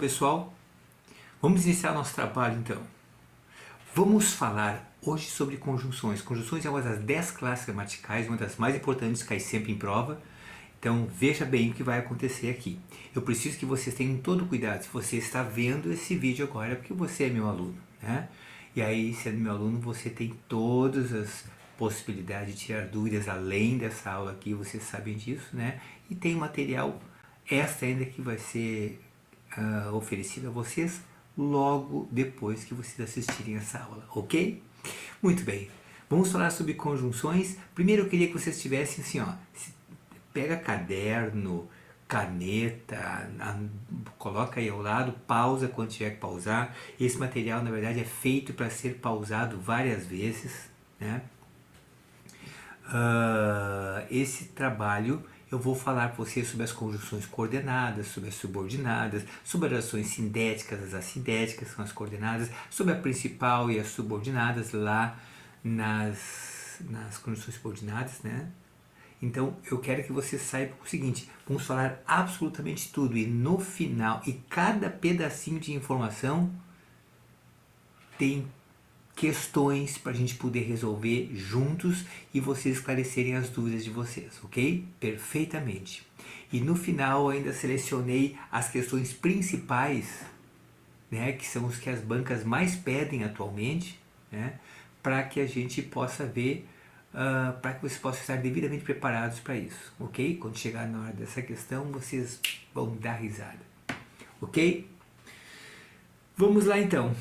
pessoal, vamos iniciar nosso trabalho então. Vamos falar hoje sobre conjunções. Conjunções é uma das 10 classes gramaticais, uma das mais importantes que cai sempre em prova. Então veja bem o que vai acontecer aqui. Eu preciso que vocês tenham todo cuidado. Se você está vendo esse vídeo agora é porque você é meu aluno, né? E aí, sendo meu aluno, você tem todas as possibilidades de tirar dúvidas além dessa aula aqui, vocês sabem disso, né? E tem material extra ainda que vai ser oferecido a vocês logo depois que vocês assistirem essa aula, ok? Muito bem, vamos falar sobre conjunções. Primeiro eu queria que vocês tivessem assim, ó, pega caderno, caneta, coloca aí ao lado, pausa quando tiver que pausar. Esse material na verdade é feito para ser pausado várias vezes, né? Esse trabalho eu vou falar para vocês sobre as conjunções coordenadas, sobre as subordinadas, sobre as orações sindéticas, as assindéticas, são as coordenadas, sobre a principal e as subordinadas lá nas conjunções subordinadas, né? Então eu quero que vocês saibam o seguinte, vamos falar absolutamente tudo e no final, e cada pedacinho de informação tem questões para a gente poder resolver juntos e vocês esclarecerem as dúvidas de vocês, ok? Perfeitamente. E no final eu ainda selecionei as questões principais, né, que são os que as bancas mais pedem atualmente, né, para que a gente possa ver, para que vocês possam estar devidamente preparados para isso, ok? Quando chegar na hora dessa questão, vocês vão dar risada, ok? Vamos lá então.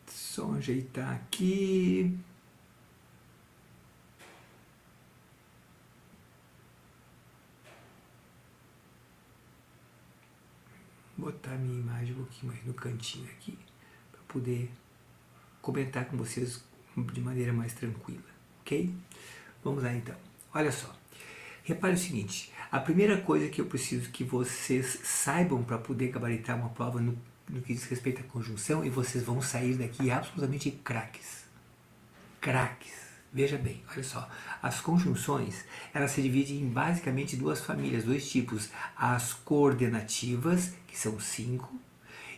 Só ajeitar aqui. Botar minha imagem um pouquinho mais no cantinho aqui, para poder comentar com vocês de maneira mais tranquila, ok? Vamos lá então. Olha só, repare o seguinte, a primeira coisa que eu preciso que vocês saibam para poder gabaritar uma prova no que diz respeito à conjunção, e vocês vão sair daqui absolutamente craques. Craques. Veja bem, olha só, as conjunções, elas se dividem em basicamente duas famílias, dois tipos, as coordenativas, que são 5,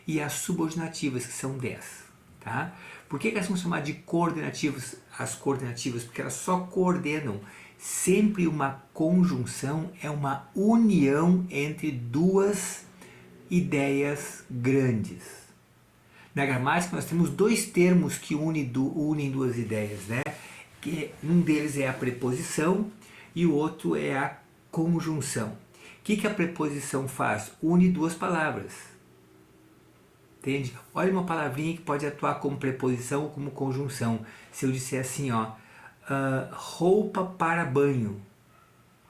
e as subordinativas, que são 10, tá? Por que elas são chamadas de coordenativas, as coordenativas? Porque elas só coordenam. Sempre uma conjunção é uma união entre duas ideias grandes. Na gramática nós temos dois termos que unem duas ideias, né? Que um deles é a preposição e o outro é a conjunção. O que a preposição faz? Une duas palavras. Entende? Olha uma palavrinha que pode atuar como preposição ou como conjunção. Se eu disser assim, ó, roupa para banho.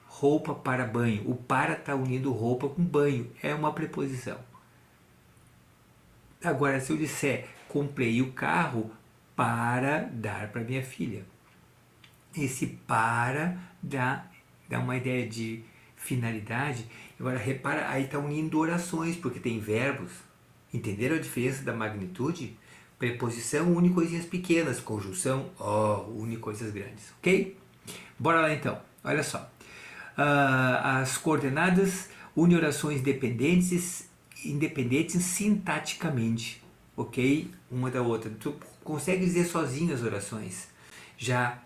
Roupa para banho. O para está unindo roupa com banho. É uma preposição. Agora, se eu disser, comprei o carro para dar para minha filha. Esse para dá uma ideia de finalidade. Agora, repara, aí está unindo orações, porque tem verbos. Entenderam a diferença da magnitude? Preposição une coisinhas pequenas, conjunção, une coisas grandes, ok? Bora lá então, olha só. As coordenadas unem orações independentes sintaticamente, ok? Uma da outra. Tu consegue dizer sozinho as orações. Já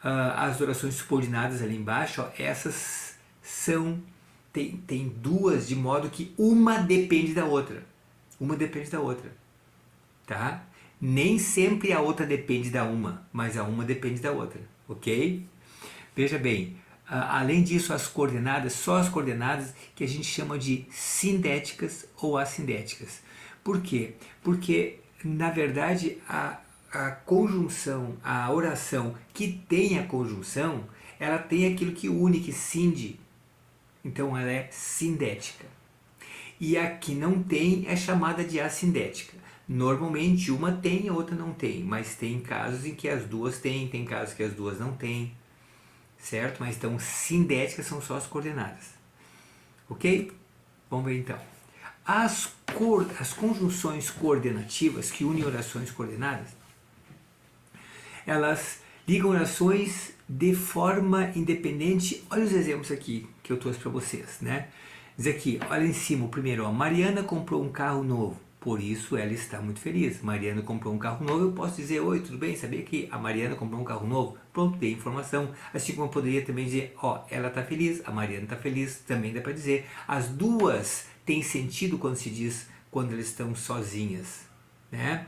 as orações subordinadas ali embaixo, ó, essas são, tem duas, de modo que uma depende da outra. Uma depende da outra, tá? Nem sempre a outra depende da uma, mas a uma depende da outra, ok? Veja bem, além disso, as coordenadas, só as coordenadas que a gente chama de sindéticas ou assindéticas. Por quê? Porque, na verdade, a conjunção, a oração que tem a conjunção, ela tem aquilo que une, que cinde. Então, ela é sindética. E a que não tem é chamada de assindética. Normalmente, uma tem e a outra não tem, mas tem casos em que as duas têm, tem casos que as duas não têm. Certo? Mas então, sindéticas são só as coordenadas. Ok? Vamos ver então. As conjunções coordenativas que unem orações coordenadas, elas Ligam orações de forma independente. Olha os exemplos aqui que eu trouxe para vocês, né? Diz aqui, olha em cima, o primeiro, ó, Mariana comprou um carro novo, por isso ela está muito feliz. Mariana comprou um carro novo, eu posso dizer, oi, tudo bem? Sabia que a Mariana comprou um carro novo? Pronto, dei informação. Assim como eu poderia também dizer, ó, ela está feliz, a Mariana está feliz, também dá para dizer. As duas têm sentido quando se diz quando elas estão sozinhas, né?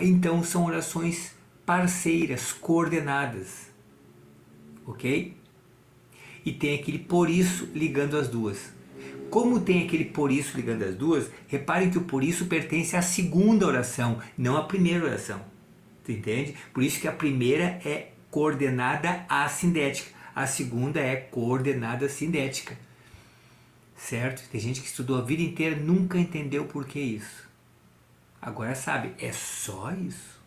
Então são orações parceiras, coordenadas, ok? E tem aquele por isso ligando as duas. Como tem aquele por isso ligando as duas, reparem que o por isso pertence à segunda oração, não à primeira oração. Tu entende? Por isso que a primeira é coordenada assindética, a segunda é coordenada sindética. Certo? Tem gente que estudou a vida inteira e nunca entendeu por que isso. Agora sabe, é só isso.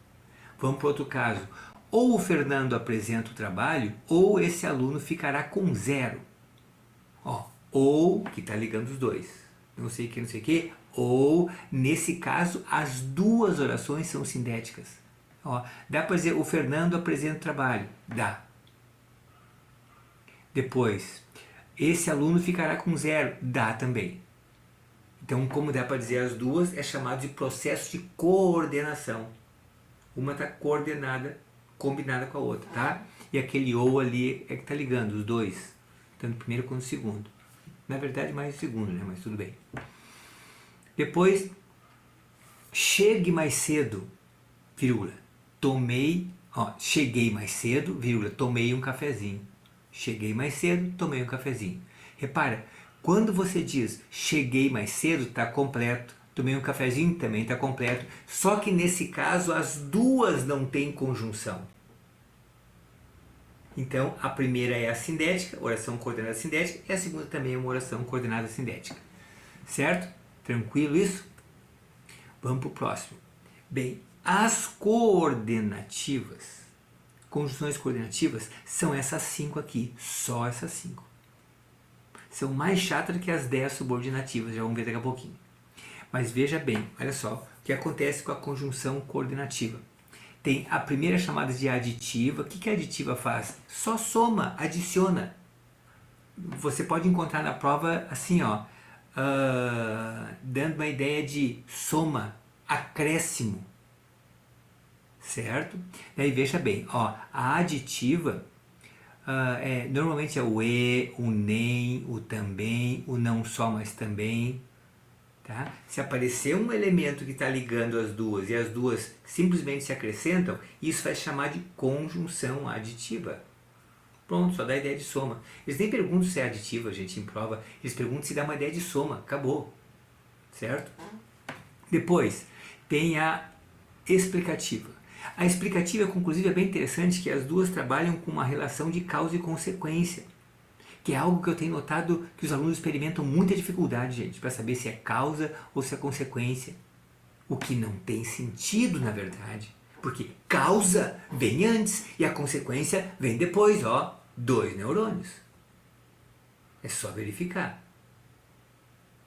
Vamos para outro caso. Ou o Fernando apresenta o trabalho, ou esse aluno ficará com 0. Ó, ou, que está ligando os dois. Não sei o que, não sei o que. Ou, nesse caso, as duas orações são sindéticas. Ó, dá para dizer, o Fernando apresenta o trabalho. Dá. Depois, esse aluno ficará com 0. Dá também. Então, como dá para dizer as duas, é chamado de processo de coordenação. Uma está coordenada, combinada com a outra, tá? E aquele ou ali é que está ligando os dois, tanto o primeiro quanto o segundo. Na verdade, mais o segundo, né? Mas tudo bem. Depois, chegue mais cedo, vírgula, cheguei mais cedo, vírgula, tomei um cafezinho. Cheguei mais cedo, tomei um cafezinho. Repara, quando você diz cheguei mais cedo, está completo. Tomei um cafezinho, também está completo. Só que nesse caso as duas não têm conjunção. Então a primeira é a sindética, oração coordenada sindética, e a segunda também é uma oração coordenada sindética. Certo? Tranquilo isso? Vamos para o próximo. Bem, as coordenativas, conjunções coordenativas, são essas 5 aqui, só essas 5. São mais chatas do que as 10 subordinativas, já vamos ver daqui a pouquinho. Mas veja bem, olha só, o que acontece com a conjunção coordenativa. Tem a primeira chamada de aditiva. O que a aditiva faz? Só soma, adiciona. Você pode encontrar na prova assim, ó, dando uma ideia de soma, acréscimo. Certo? Daí veja bem, ó, a aditiva normalmente é o e, o nem, o também, o não só, mas também. Tá? Se aparecer um elemento que está ligando as duas e as duas simplesmente se acrescentam, isso vai chamar de conjunção aditiva. Pronto, só dá a ideia de soma. Eles nem perguntam se é aditiva, gente, em prova. Eles perguntam se dá uma ideia de soma. Acabou. Certo? Depois, tem a explicativa. A explicativa, inclusive, é bem interessante que as duas trabalham com uma relação de causa e consequência, que é algo que eu tenho notado que os alunos experimentam muita dificuldade, gente, para saber se é causa ou se é consequência. O que não tem sentido, na verdade, porque causa vem antes e a consequência vem depois, ó, 2 neurônios. É só verificar.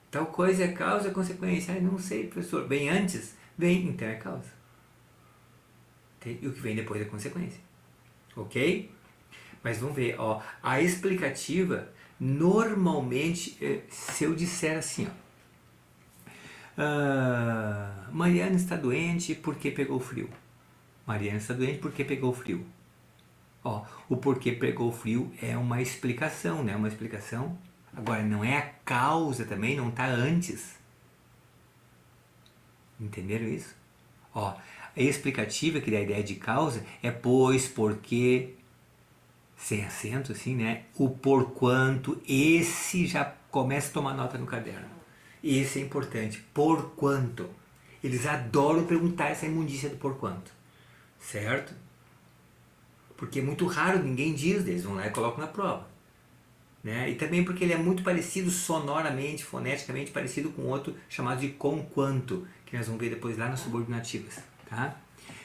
Tal coisa é causa, é consequência. Ah, não sei, professor. Vem antes? Vem, então é causa. E o que vem depois é consequência. Ok? Mas vamos ver, ó, a explicativa, normalmente, se eu disser assim, ó, Mariana está doente porque pegou frio. Mariana está doente porque pegou frio. Ó, o porquê pegou frio é uma explicação, né? Uma explicação. Agora, não é a causa também, não está antes. Entenderam isso? Ó, a explicativa, que dá a ideia de causa, é pois, porque, sem acento, assim, né? O porquanto, esse já começa a tomar nota no caderno. Esse é importante. Porquanto. Eles adoram perguntar essa imundícia do porquanto. Certo? Porque é muito raro, ninguém diz, eles vão lá e colocam na prova. Né? E também porque ele é muito parecido sonoramente, foneticamente, parecido com outro chamado de conquanto, que nós vamos ver depois lá nas subordinativas. Tá?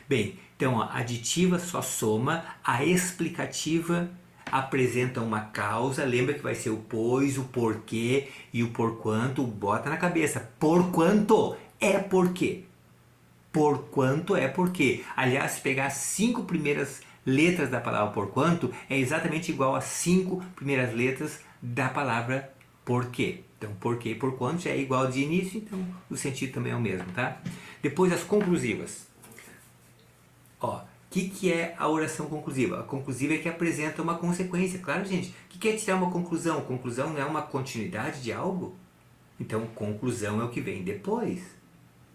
Bem, então a aditiva só soma, a explicativa apresenta uma causa, lembra que vai ser o pois, o porquê e o porquanto, bota na cabeça, porquanto é porquê. Porquanto é porquê. Aliás, se pegar as 5 primeiras letras da palavra porquanto é exatamente igual às 5 primeiras letras da palavra porquê. Então, porquê e porquanto já é igual de início, então o sentido também é o mesmo, tá? Depois as conclusivas. Ó, o que é a oração conclusiva? A conclusiva é que apresenta uma consequência. Claro, gente, o que é tirar uma conclusão? Conclusão não é uma continuidade de algo? Então, conclusão é o que vem depois,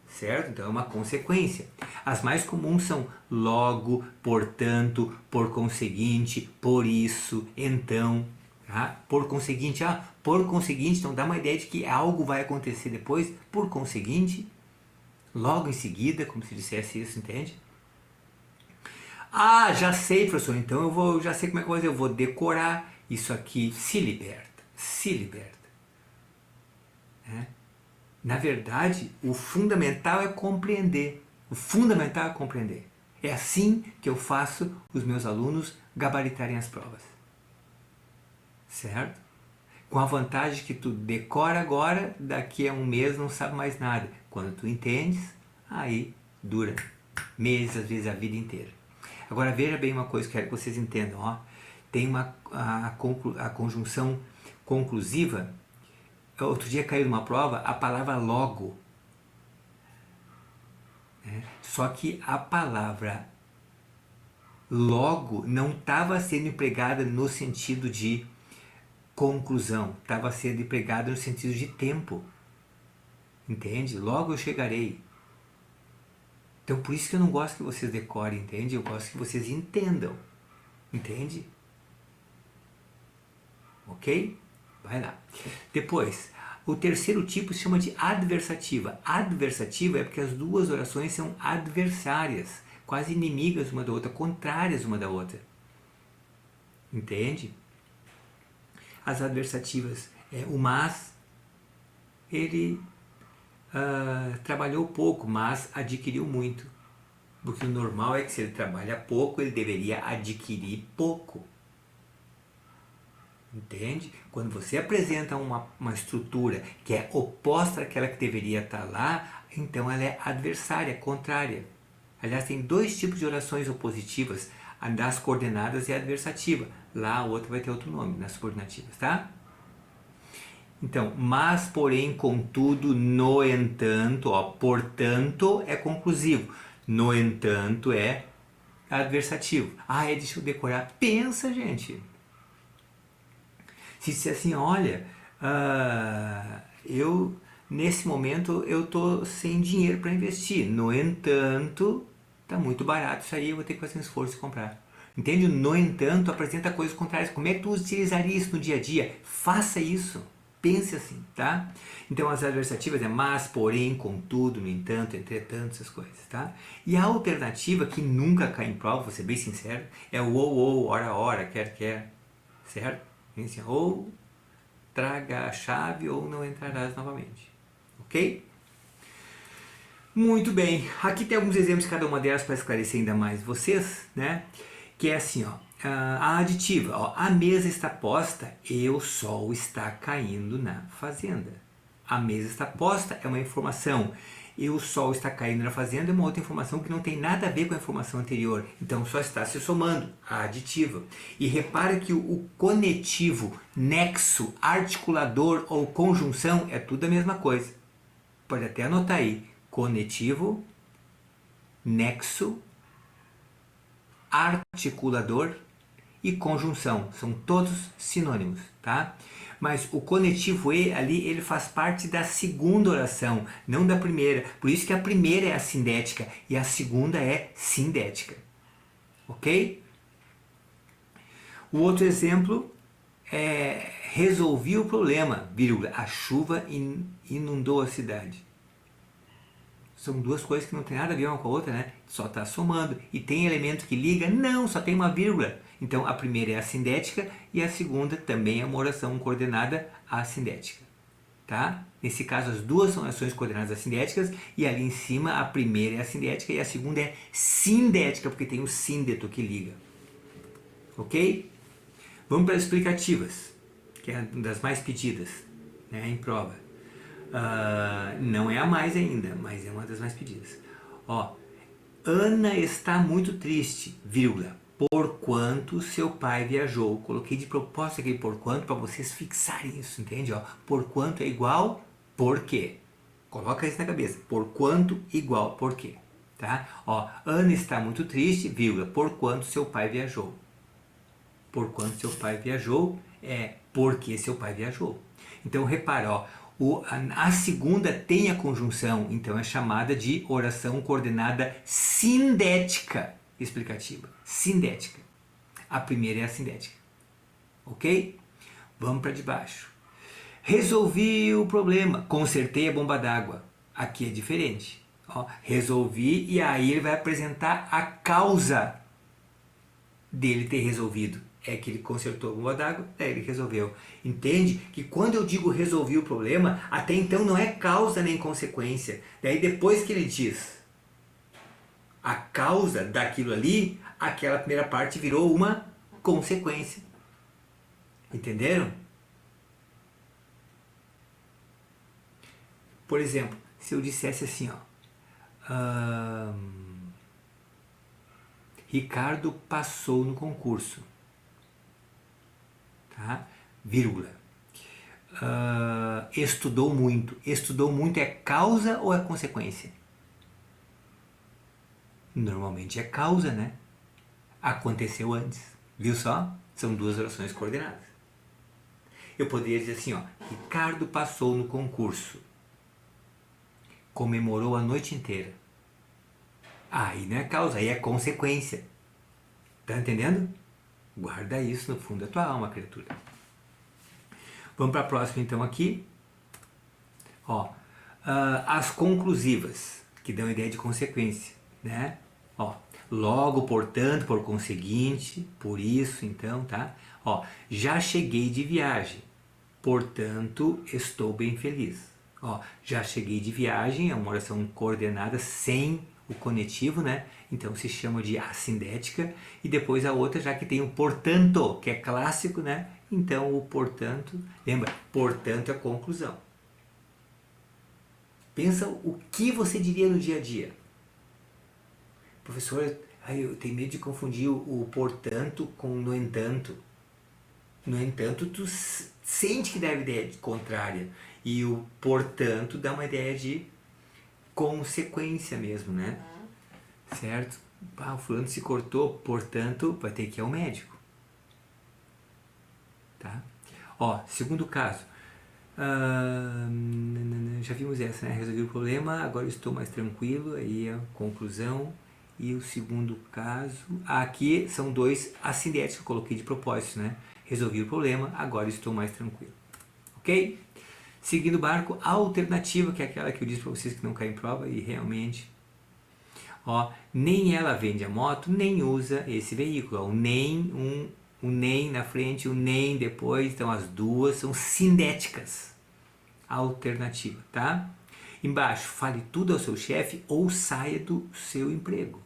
certo? Então, é uma consequência. As mais comuns são logo, portanto, por conseguinte, por isso, então, tá? Por conseguinte, então dá uma ideia de que algo vai acontecer depois, por conseguinte, logo em seguida, como se dissesse isso, entende? Ah, já sei, professor, então já sei como é que eu vou fazer, eu vou decorar isso aqui, se liberta, se liberta. Na verdade, o fundamental é compreender, o fundamental é compreender. É assim que eu faço os meus alunos gabaritarem as provas, certo? Com a vantagem que tu decora agora, daqui a um mês não sabe mais nada. Quando tu entendes, aí dura meses, às vezes a vida inteira. Agora veja bem uma coisa que eu quero que vocês entendam. Ó. Tem a conjunção conclusiva. Outro dia caiu numa prova a palavra logo. Só que a palavra logo não estava sendo empregada no sentido de conclusão. Estava sendo empregada no sentido de tempo. Entende? Logo eu chegarei. Então por isso que eu não gosto que vocês decorem, entende? Eu gosto que vocês entendam. Entende? Ok? Vai lá. Depois, o terceiro tipo se chama de adversativa. Adversativa é porque as duas orações são adversárias, quase inimigas uma da outra, contrárias uma da outra. Entende? As adversativas, o mas, ele trabalhou pouco, mas adquiriu muito. Porque o normal é que se ele trabalha pouco, ele deveria adquirir pouco. Entende? Quando você apresenta uma estrutura que é oposta àquela que deveria estar lá, então ela é adversária, contrária. Aliás, tem dois tipos de orações opositivas, a das coordenadas e a adversativa. Lá a outra vai ter outro nome, nas coordenativas, tá? Então, mas, porém, contudo, no entanto, ó, portanto é conclusivo. No entanto é adversativo. Deixa eu decorar. Pensa, gente. Se disser assim, olha, nesse momento eu estou sem dinheiro para investir. No entanto, está muito barato isso aí, eu vou ter que fazer um esforço e comprar. Entende? No entanto, apresenta coisas contrárias. Como é que tu utilizaria isso no dia a dia? Faça isso. Pense assim, tá? Então as adversativas é mas, porém, contudo, no entanto, entretanto, essas coisas, tá? E a alternativa, que nunca cai em prova, vou ser bem sincero, é o ou, ora, quer, certo? Assim, ou traga a chave ou não entrarás novamente, ok? Muito bem, aqui tem alguns exemplos de cada uma delas para esclarecer ainda mais vocês, né? Que é assim, ó, a aditiva, ó, a mesa está posta e o sol está caindo na fazenda. A mesa está posta é uma informação e o sol está caindo na fazenda é uma outra informação que não tem nada a ver com a informação anterior. Então só está se somando, a aditiva. E repara que o conectivo, nexo, articulador ou conjunção é tudo a mesma coisa. Pode até anotar aí, conectivo, nexo, articulador e conjunção, são todos sinônimos, tá? Mas o conectivo e ali, ele faz parte da segunda oração, não da primeira. Por isso que a primeira é a sindética e a segunda é sindética. Ok? O outro exemplo é resolvi o problema, vírgula, a chuva inundou a cidade. São duas coisas que não tem nada a ver uma com a outra, né? Só está somando. E tem elemento que liga? Não, só tem uma vírgula. Então a primeira é a sindética e a segunda também é uma oração coordenada assindética. Tá? Nesse caso as duas são orações coordenadas assindéticas e ali em cima a primeira é a sindética e a segunda é sindética, porque tem o síndeto que liga. Ok? Vamos para as explicativas, que é uma das mais pedidas, né, em prova. Não é a mais ainda, mas é uma das mais pedidas. Ó, Ana está muito triste, vírgula. Porquanto seu pai viajou. Coloquei de propósito aqui porquanto para vocês fixarem isso, entende? Ó, porquanto é igual por quê. Coloca isso na cabeça. Porquanto igual por quê. Tá? Ó, Ana está muito triste, vírgula, porquanto seu pai viajou. Porquanto seu pai viajou é porque seu pai viajou. Então repara, ó, a segunda tem a conjunção, então é chamada de oração coordenada sindética explicativa. Sindética. A primeira é a sindética. Ok? Vamos para de baixo. Resolvi o problema, consertei a bomba d'água. Aqui é diferente. Ó, resolvi e aí ele vai apresentar a causa dele ter resolvido. É que ele consertou a bomba d'água, ele resolveu. Entende que quando eu digo resolvi o problema, até então não é causa nem consequência. Daí depois que ele diz a causa daquilo ali, aquela primeira parte virou uma consequência. Entenderam? Por exemplo, se eu dissesse assim, ó, Ricardo passou no concurso, tá? Vírgula. Estudou muito. Estudou muito é causa ou é consequência? Normalmente é causa, né? Aconteceu antes. Viu só? São duas orações coordenadas. Eu poderia dizer assim, ó, Ricardo passou no concurso. Comemorou a noite inteira. Aí não é causa, aí é consequência. Tá entendendo? Guarda isso no fundo da tua alma, criatura. Vamos para a próxima então aqui. Ó, as conclusivas, que dão ideia de consequência, né? Ó, logo, portanto, por conseguinte, por isso, então, tá? Ó, já cheguei de viagem, portanto, estou bem feliz. Ó, já cheguei de viagem, é uma oração coordenada sem o conectivo, né? Então se chama de assindética. E depois a outra, já que tem o portanto, que é clássico, né? Então o portanto, lembra? Portanto é conclusão. Pensa o que você diria no dia a dia. Professor, eu tenho medo de confundir o portanto com no entanto. No entanto, tu sente que dá uma ideia contrária. E o portanto dá uma ideia de consequência mesmo, né? Certo? O fulano se cortou, portanto, vai ter que ir ao médico. Tá? Ó, segundo caso. Já vimos essa, né? Resolvi o problema, agora estou mais tranquilo. Aí a conclusão. E o segundo caso. Aqui são dois assindéticos que eu coloquei de propósito, né? Resolvi o problema, agora estou mais tranquilo. Ok? Seguindo o barco, a alternativa, que é aquela que eu disse para vocês que não cai em prova, e realmente, ó, nem ela vende a moto, nem usa esse veículo. Ó, o nem na frente, o nem depois, então as duas são sindéticas. Alternativa, tá? Embaixo, fale tudo ao seu chefe ou saia do seu emprego.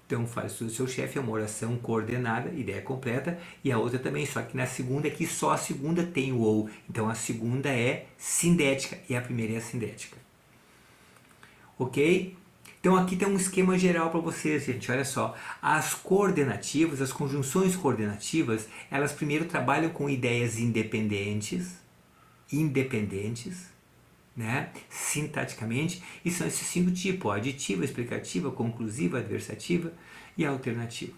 Então, fale tudo ao seu chefe, é uma oração coordenada, ideia completa, e a outra também, só que na segunda aqui, só a segunda tem o ou. Então, a segunda é sindética e a primeira é sindética. Ok? Então, aqui tem um esquema geral para vocês, gente. Olha só, as coordenativas, as conjunções coordenativas, elas primeiro trabalham com ideias independentes, né? Sintaticamente, e são esses 5 tipos: aditiva, explicativa, conclusiva, adversativa e alternativa.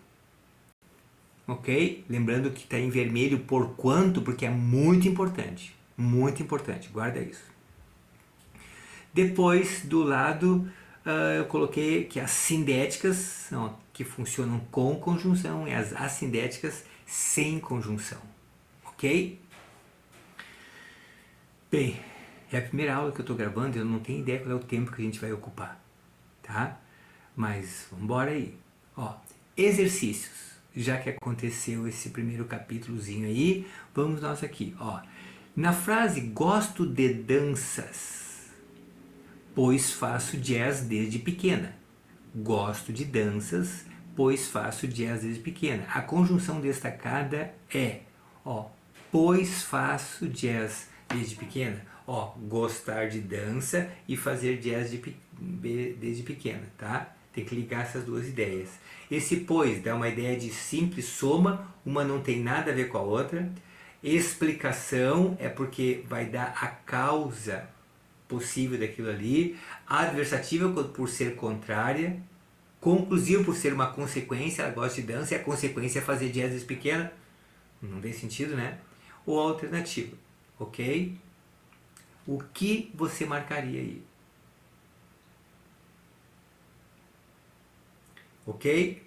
Ok? Lembrando que está em vermelho por quanto, porque é muito importante, guarda isso. Depois, do lado, eu coloquei que as sindéticas são que funcionam com conjunção e as assindéticas sem conjunção. Ok? Bem, é a primeira aula que eu estou gravando, eu não tenho ideia qual é o tempo que a gente vai ocupar, tá? Mas vamos embora aí. Ó, exercícios. Já que aconteceu esse primeiro capítulozinho aí, vamos nós aqui. Ó, na frase gosto de danças, pois faço jazz desde pequena. Gosto de danças, pois faço jazz desde pequena. A conjunção destacada é, ó, pois faço jazz desde pequena. Ó, gostar de dança e fazer jazz desde pequena, tá? Tem que ligar essas duas ideias. Esse pois dá uma ideia de simples soma, uma não tem nada a ver com a outra. Explicação é porque vai dar a causa possível daquilo ali. Adversativa por ser contrária. Conclusivo por ser uma consequência, ela gosta de dança e a consequência é fazer diéses pequena. Não tem sentido, né? Ou alternativa, ok? O que você marcaria aí? Ok?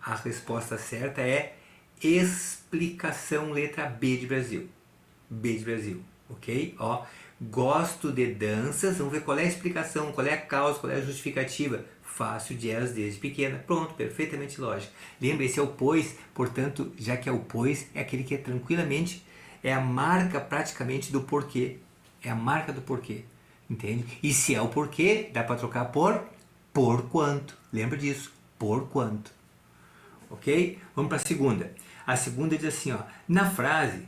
A resposta certa é explicação, letra B de Brasil. B de Brasil, ok? Ó, gosto de danças, vamos ver qual é a explicação, qual é a causa, qual é a justificativa. Faço jazz desde pequena. Pronto, perfeitamente lógico. Lembra, esse é o pois, portanto, já que é o pois, é aquele que é tranquilamente, é a marca praticamente do porquê. É a marca do porquê, entende? E se é o porquê, dá para trocar por quanto. Lembra disso, por quanto. Ok? Vamos para a segunda. A segunda diz assim, ó, na frase,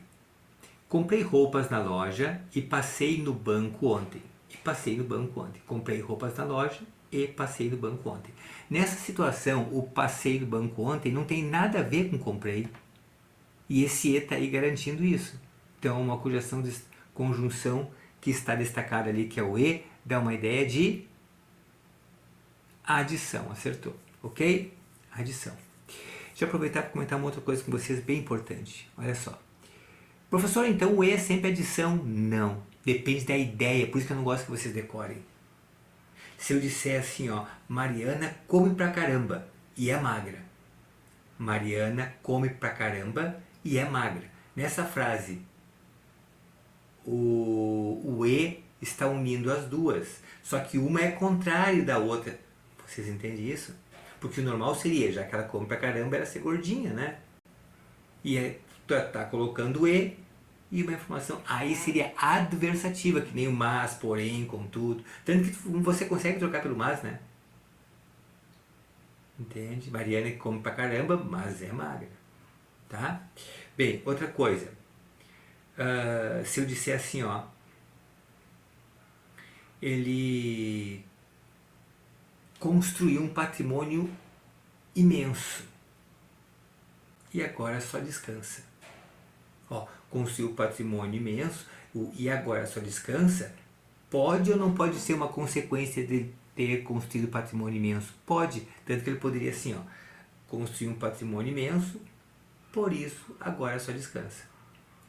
comprei roupas na loja e passei no banco ontem. E passei no banco ontem. Comprei roupas na loja e passei no banco ontem. Nessa situação, o passei no banco ontem não tem nada a ver com comprei. E esse e está aí garantindo isso. Então, uma conjunção que está destacada ali, que é o e, dá uma ideia de adição. Acertou. Ok? Adição. Deixa eu aproveitar para comentar uma outra coisa com vocês bem importante. Olha só. Professor, então o E é sempre adição? Não. Depende da ideia, por isso que eu não gosto que vocês decorem. Se eu disser assim, ó, Mariana come pra caramba e é magra. Mariana come pra caramba e é magra. Nessa frase, o E está unindo as duas. Só que uma é contrário da outra. Vocês entendem isso? Porque o normal seria, já que ela come pra caramba, ela ser gordinha, né? E é, tá colocando E e uma informação. Aí seria adversativa, que nem o mas, porém, contudo. Tanto que você consegue trocar pelo mas, né? Entende? Mariana come pra caramba, mas é magra. Tá? Bem, outra coisa. Se eu disser assim, ó. Ele construiu um patrimônio imenso. E agora só descansa. Ó, construiu um patrimônio imenso e agora só descansa. Pode ou não pode ser uma consequência de ter construído patrimônio imenso? Pode, tanto que ele poderia assim, ó, construir um patrimônio imenso, por isso agora só descansa.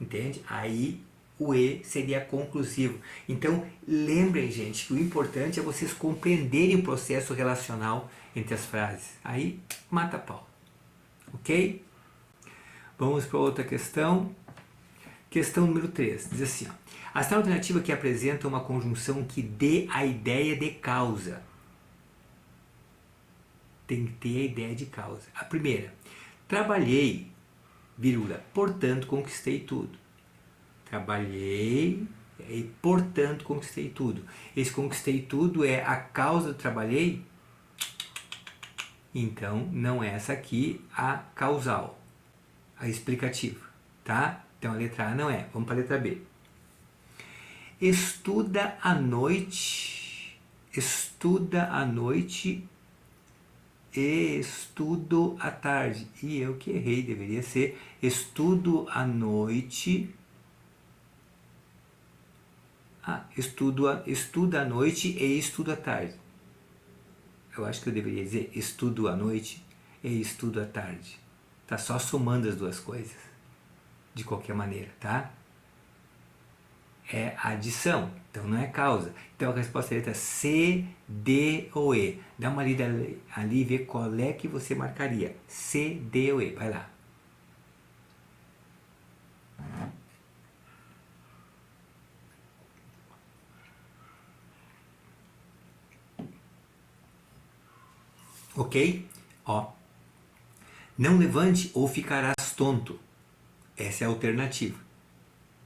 Entende? Aí o E seria conclusivo. Então, lembrem, gente, que o importante é vocês compreenderem o processo relacional entre as frases. Aí, mata pau. Ok? Vamos para outra questão. Questão número 3. Diz assim, ó, a cena alternativa que apresenta uma conjunção que dê a ideia de causa. Tem que ter a ideia de causa. A primeira, trabalhei, vírgula, portanto conquistei tudo. Trabalhei e, portanto, conquistei tudo. Esse conquistei tudo é a causa do trabalhei? Então, não é essa aqui a causal, a explicativa, tá? Então, a letra A não é. Vamos para a letra B. Estuda à noite e estudo à tarde. E eu que errei, deveria ser estudo à noite. Estuda à noite e estudo à tarde. Eu acho que eu deveria dizer estudo à noite e estudo à tarde. Tá só somando as duas coisas. De qualquer maneira, tá? É adição, então não é causa. Então a resposta é a letra C, D ou E. Dá uma lida ali e vê qual é que você marcaria. C, D ou E. Vai lá. Ok? Ó. Não levante ou ficarás tonto. Essa é a alternativa.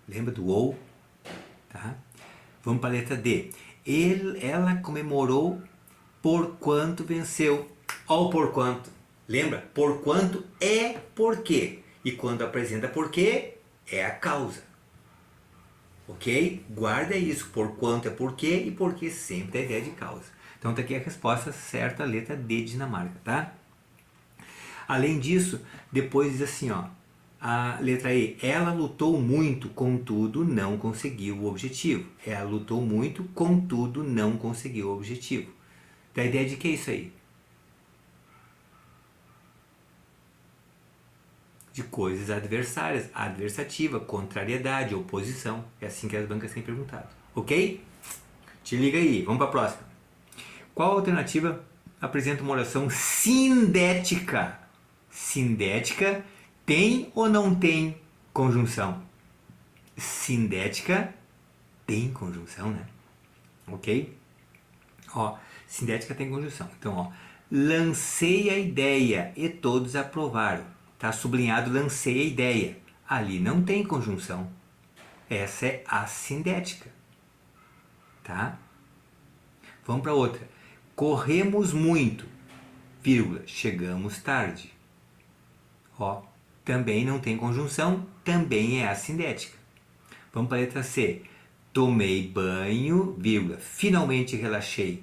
Lembra do ou? Tá? Vamos para a letra D. Ela comemorou por quanto venceu. Ó o por quanto. Lembra? Por quanto é porquê. E quando apresenta porquê, é a causa. Ok? Guarda isso. Por quanto é porquê e porquê sempre é a ideia de causa. Então tá aqui a resposta certa, a letra D de Dinamarca, tá? Além disso, depois diz assim, ó, a letra E, ela lutou muito, contudo não conseguiu o objetivo. Ela lutou muito, contudo não conseguiu o objetivo. Dá ideia de que é isso aí? De coisas adversárias, adversativa, contrariedade, oposição. É assim que as bancas têm perguntado. Ok? Te liga aí, vamos para a próxima. Qual alternativa apresenta uma oração sindética? Sindética tem ou não tem conjunção? Sindética tem conjunção, né? Ok? Ó, sindética tem conjunção. Então, ó, lancei a ideia e todos aprovaram. Tá sublinhado lancei a ideia. Ali não tem conjunção. Essa é assindética. Tá? Vamos para outra. Corremos muito, vírgula, chegamos tarde. Ó, também não tem conjunção, também é assindética. Vamos para a letra C. Tomei banho, vírgula, finalmente relaxei.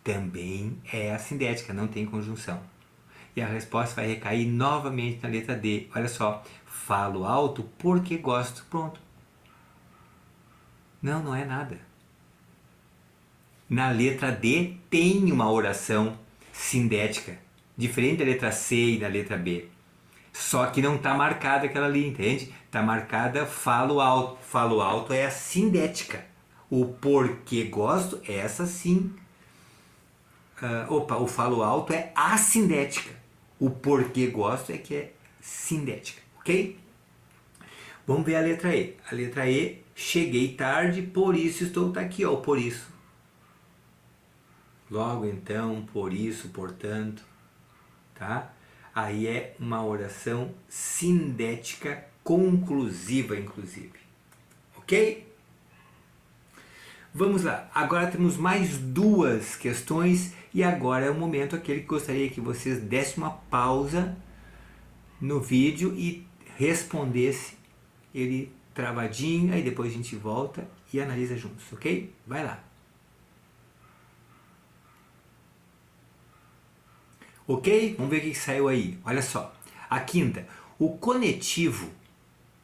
Também é assindética, não tem conjunção. E a resposta vai recair novamente na letra D. Olha só, falo alto porque gosto. Pronto. Não, não é nada. Na letra D tem uma oração sindética, diferente da letra C e da letra B. Só que não está marcada aquela ali, entende? Está marcada falo alto. Falo alto é a sindética. O porquê gosto, essa sim. O falo alto é assindética. O porquê gosto é que é sindética, ok? Vamos ver a letra E. A letra E, cheguei tarde, por isso estou aqui, ó, por isso. Logo então, por isso, portanto, tá? Aí é uma oração sindética conclusiva, inclusive. Ok? Vamos lá. Agora temos mais duas questões e agora é o momento aquele que gostaria que vocês dessem uma pausa no vídeo e respondesse ele travadinho, aí depois a gente volta e analisa juntos, ok? Vai lá. Ok? Vamos ver o que saiu aí. Olha só. A quinta. O conectivo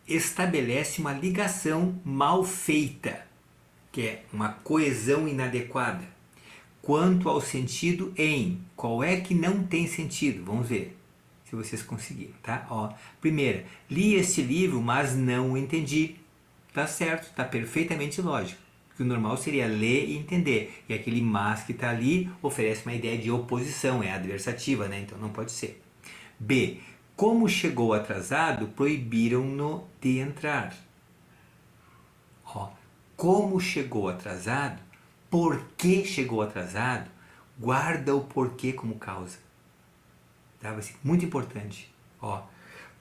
estabelece uma ligação mal feita, que é uma coesão inadequada, quanto ao sentido em. Qual é que não tem sentido? Vamos ver se vocês conseguiram, tá? Ó, primeira, li este livro, mas não o entendi. Tá certo, tá perfeitamente lógico. Que o normal seria ler e entender. E aquele mas que está ali oferece uma ideia de oposição, é adversativa, né? Então não pode ser. B. Como chegou atrasado, proibiram-no de entrar. Ó, como chegou atrasado, por que chegou atrasado, guarda o porquê como causa. Tá? Vai ser muito importante. Ó,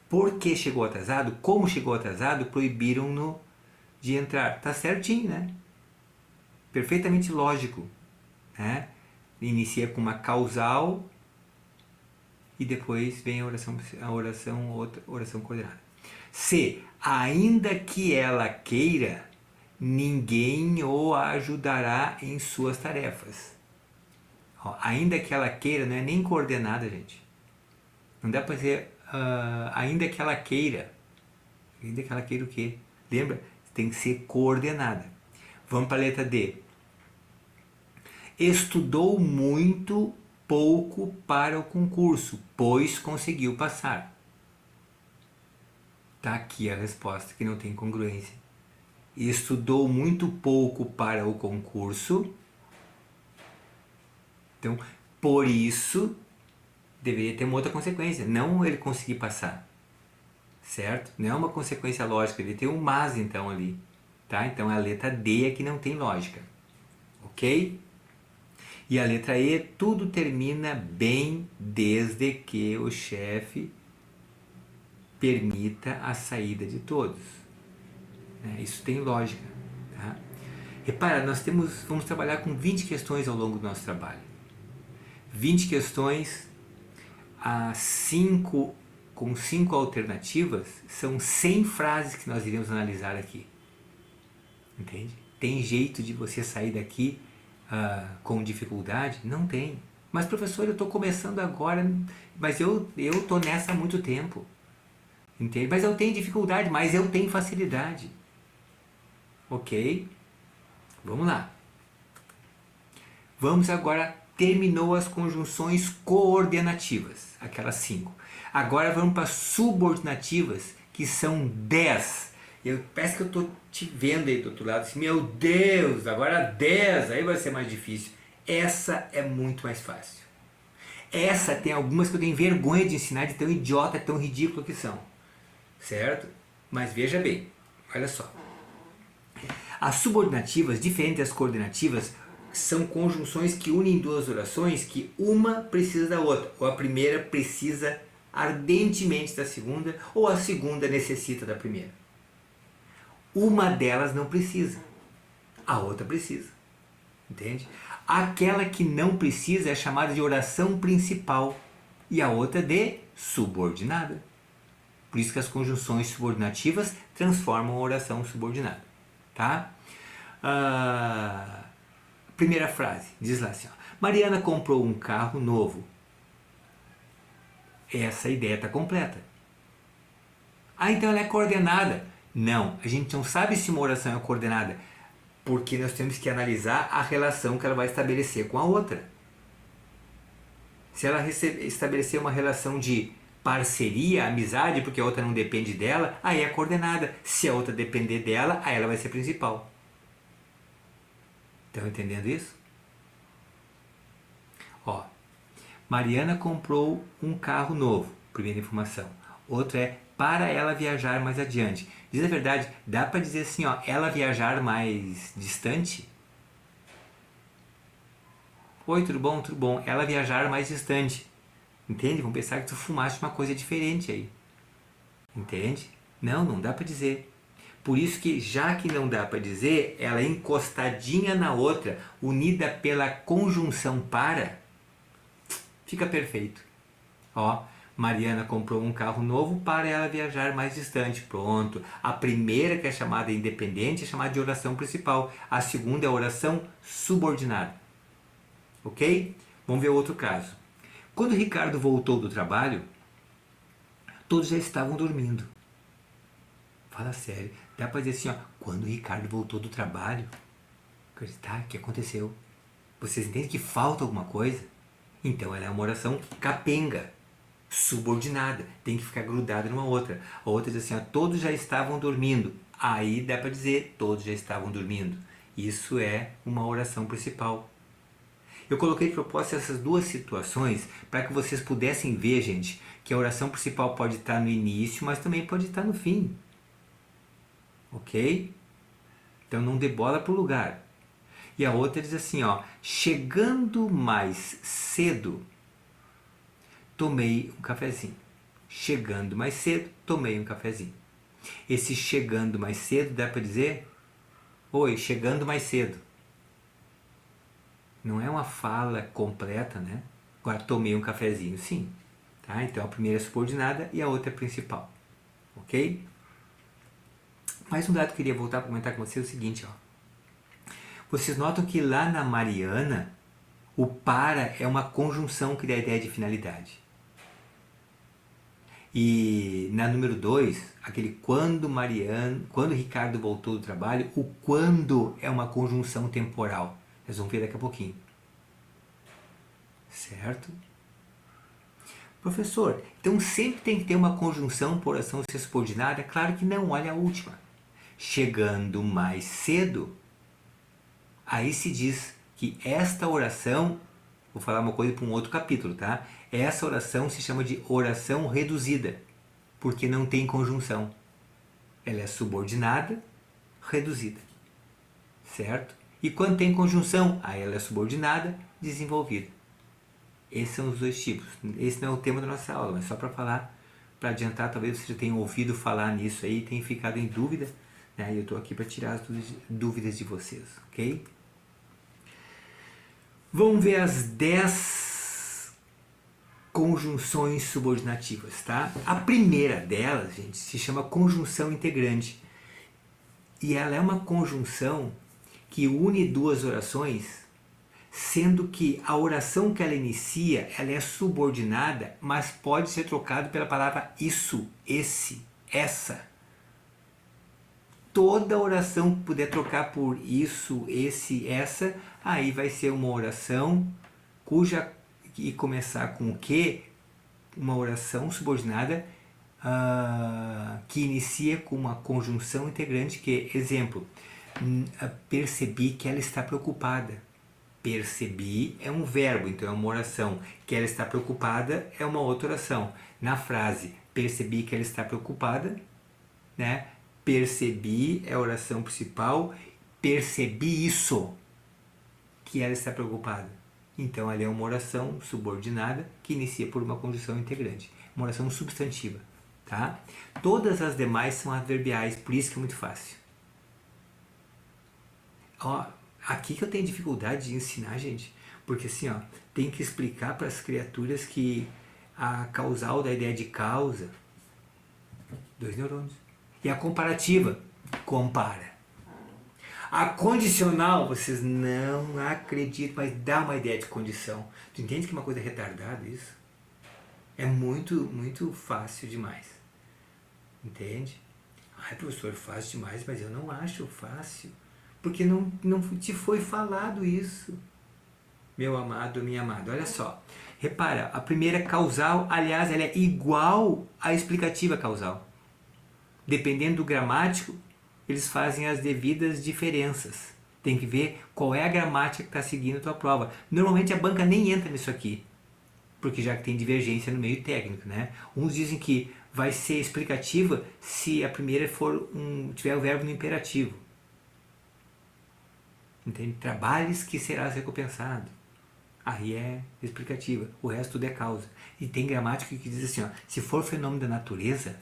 por que chegou atrasado, como chegou atrasado, proibiram-no de entrar. Tá certinho, né? Perfeitamente lógico, né? Inicia com uma causal e depois vem a oração coordenada. C. Ainda que ela queira, ninguém o ajudará em suas tarefas. Ó, ainda que ela queira, não é nem coordenada, gente. Não dá para dizer ainda que ela queira. Ainda que ela queira o quê? Lembra? Tem que ser coordenada. Vamos para a letra D. Estudou muito pouco para o concurso, pois conseguiu passar. Tá aqui a resposta, que não tem congruência. Estudou muito pouco para o concurso, então, por isso, deveria ter uma outra consequência, não ele conseguir passar. Certo? Não é uma consequência lógica, ele tem um mas então ali. Tá? Então, a letra D é que não tem lógica. Ok? E a letra E, tudo termina bem desde que o chefe permita a saída de todos. Isso tem lógica. Tá? Repara, vamos trabalhar com 20 questões ao longo do nosso trabalho. 20 questões com 5 alternativas, são 100 frases que nós iremos analisar aqui. Entende? Tem jeito de você sair daqui com dificuldade? Não tem. Mas professor, eu estou começando agora, mas eu estou nessa há muito tempo. Entende? Mas eu tenho dificuldade, mas eu tenho facilidade. Ok? Vamos lá. Vamos agora, terminou as conjunções coordenativas, aquelas 5. Agora vamos para as subordinativas, que são 10. Parece que eu estou te vendo aí do outro lado, assim, meu Deus, agora 10, aí vai ser mais difícil. Essa é muito mais fácil. Essa tem algumas que eu tenho vergonha de ensinar, de tão idiota, tão ridículo que são. Certo? Mas veja bem, olha só. As subordinativas, diferentes das coordenativas, são conjunções que unem duas orações que uma precisa da outra. Ou a primeira precisa ardentemente da segunda, ou a segunda necessita da primeira. Uma delas não precisa, a outra precisa. Entende? Aquela que não precisa é chamada de oração principal e a outra de subordinada. Por isso que as conjunções subordinativas transformam a oração subordinada. Tá? Primeira frase, diz lá assim, ó, Mariana comprou um carro novo. Essa ideia está completa. Então ela é coordenada. Não, a gente não sabe se uma oração é coordenada, porque nós temos que analisar a relação que ela vai estabelecer com a outra. Se ela estabelecer uma relação de parceria, amizade, porque a outra não depende dela, aí é coordenada. Se a outra depender dela, aí ela vai ser principal. Estão entendendo isso? Ó, Mariana comprou um carro novo, primeira informação. Outra é para ela viajar mais adiante. Diz a verdade, dá para dizer assim, ó, ela viajar mais distante? Oi, tudo bom? Tudo bom. Ela viajar mais distante. Entende? Vão pensar que tu fumaste uma coisa diferente aí. Entende? Não, não dá para dizer. Por isso que, já que não dá para dizer, ela é encostadinha na outra, unida pela conjunção para, fica perfeito. Ó, Mariana comprou um carro novo para ela viajar mais distante. Pronto. A primeira, que é chamada independente, é chamada de oração principal. A segunda é a oração subordinada. Ok? Vamos ver outro caso. Quando Ricardo voltou do trabalho, todos já estavam dormindo. Fala sério. Dá para dizer assim, ó, quando o Ricardo voltou do trabalho, tá, o que aconteceu? Vocês entendem que falta alguma coisa? Então ela é uma oração capenga, subordinada, tem que ficar grudada numa outra. A outra diz assim, ó, todos já estavam dormindo. Aí dá para dizer, todos já estavam dormindo. Isso é uma oração principal. Eu coloquei de propósito essas duas situações para que vocês pudessem ver, gente, que a oração principal pode estar no início, mas também pode estar no fim. Ok? Então não dê bola pro lugar. E a outra diz assim, ó, chegando mais cedo, tomei um cafezinho. Chegando mais cedo, tomei um cafezinho. Esse chegando mais cedo dá para dizer, oi, chegando mais cedo. Não é uma fala completa, né? Agora, tomei um cafezinho, sim. Tá? Então a primeira é subordinada e a outra é principal. Ok? Mais um dado que eu queria voltar a comentar com vocês é o seguinte, ó. Vocês notam que lá na Mariana, o para é uma conjunção que dá a ideia de finalidade. E na número 2, aquele quando Ricardo voltou do trabalho, o quando é uma conjunção temporal. Vocês vão ver daqui a pouquinho. Certo? Professor, então sempre tem que ter uma conjunção por oração ser subordinada? Claro que não, olha a última. Chegando mais cedo, aí se diz que esta oração, vou falar uma coisa para um outro capítulo, tá? Essa oração se chama de oração reduzida, porque não tem conjunção. Ela é subordinada, reduzida. Certo? E quando tem conjunção, aí ela é subordinada, desenvolvida. Esses são os dois tipos. Esse não é o tema da nossa aula, mas só para falar, para adiantar, talvez você já tenha ouvido falar nisso aí e tenha ficado em dúvida, né? Eu estou aqui para tirar as dúvidas de vocês, ok? Vamos ver as 10 conjunções subordinativas, tá? A primeira delas, gente, se chama conjunção integrante. E ela é uma conjunção que une duas orações sendo que a oração que ela inicia, ela é subordinada, mas pode ser trocado pela palavra isso, esse, essa. Toda oração que puder trocar por isso, esse, essa, aí vai ser uma oração cuja, e começar com o que? Uma oração subordinada que inicia com uma conjunção integrante que, exemplo, percebi que ela está preocupada. Percebi é um verbo, então é uma oração. Que ela está preocupada é uma outra oração. Na frase, percebi que ela está preocupada, né? Percebi é a oração principal. Percebi isso, que ela está preocupada. Então, ela é uma oração subordinada que inicia por uma conjunção integrante. Uma oração substantiva, tá? Todas as demais são adverbiais, por isso que é muito fácil. Ó, aqui que eu tenho dificuldade de ensinar, gente, porque assim, ó, tem que explicar para as criaturas que a causal da ideia de causa, 2 neurônios, e a comparativa, compara. A condicional, vocês não acreditam, mas dá uma ideia de condição. Tu entende que é uma coisa retardada isso? É muito fácil demais. Entende? Ai, professor, fácil demais, mas eu não acho fácil. Porque não te foi falado isso. Meu amado, minha amada, olha só. Repara, a primeira causal, aliás, ela é igual à explicativa causal. Dependendo do gramático, eles fazem as devidas diferenças. Tem que ver qual é a gramática que está seguindo a tua prova. Normalmente a banca nem entra nisso aqui, porque já que tem divergência no meio técnico, né? Uns dizem que vai ser explicativa se a primeira tiver o verbo no imperativo. Entende? Trabalhes que serás recompensado. Aí é explicativa. O resto tudo é causa. E tem gramática que diz assim, ó, se for fenômeno da natureza,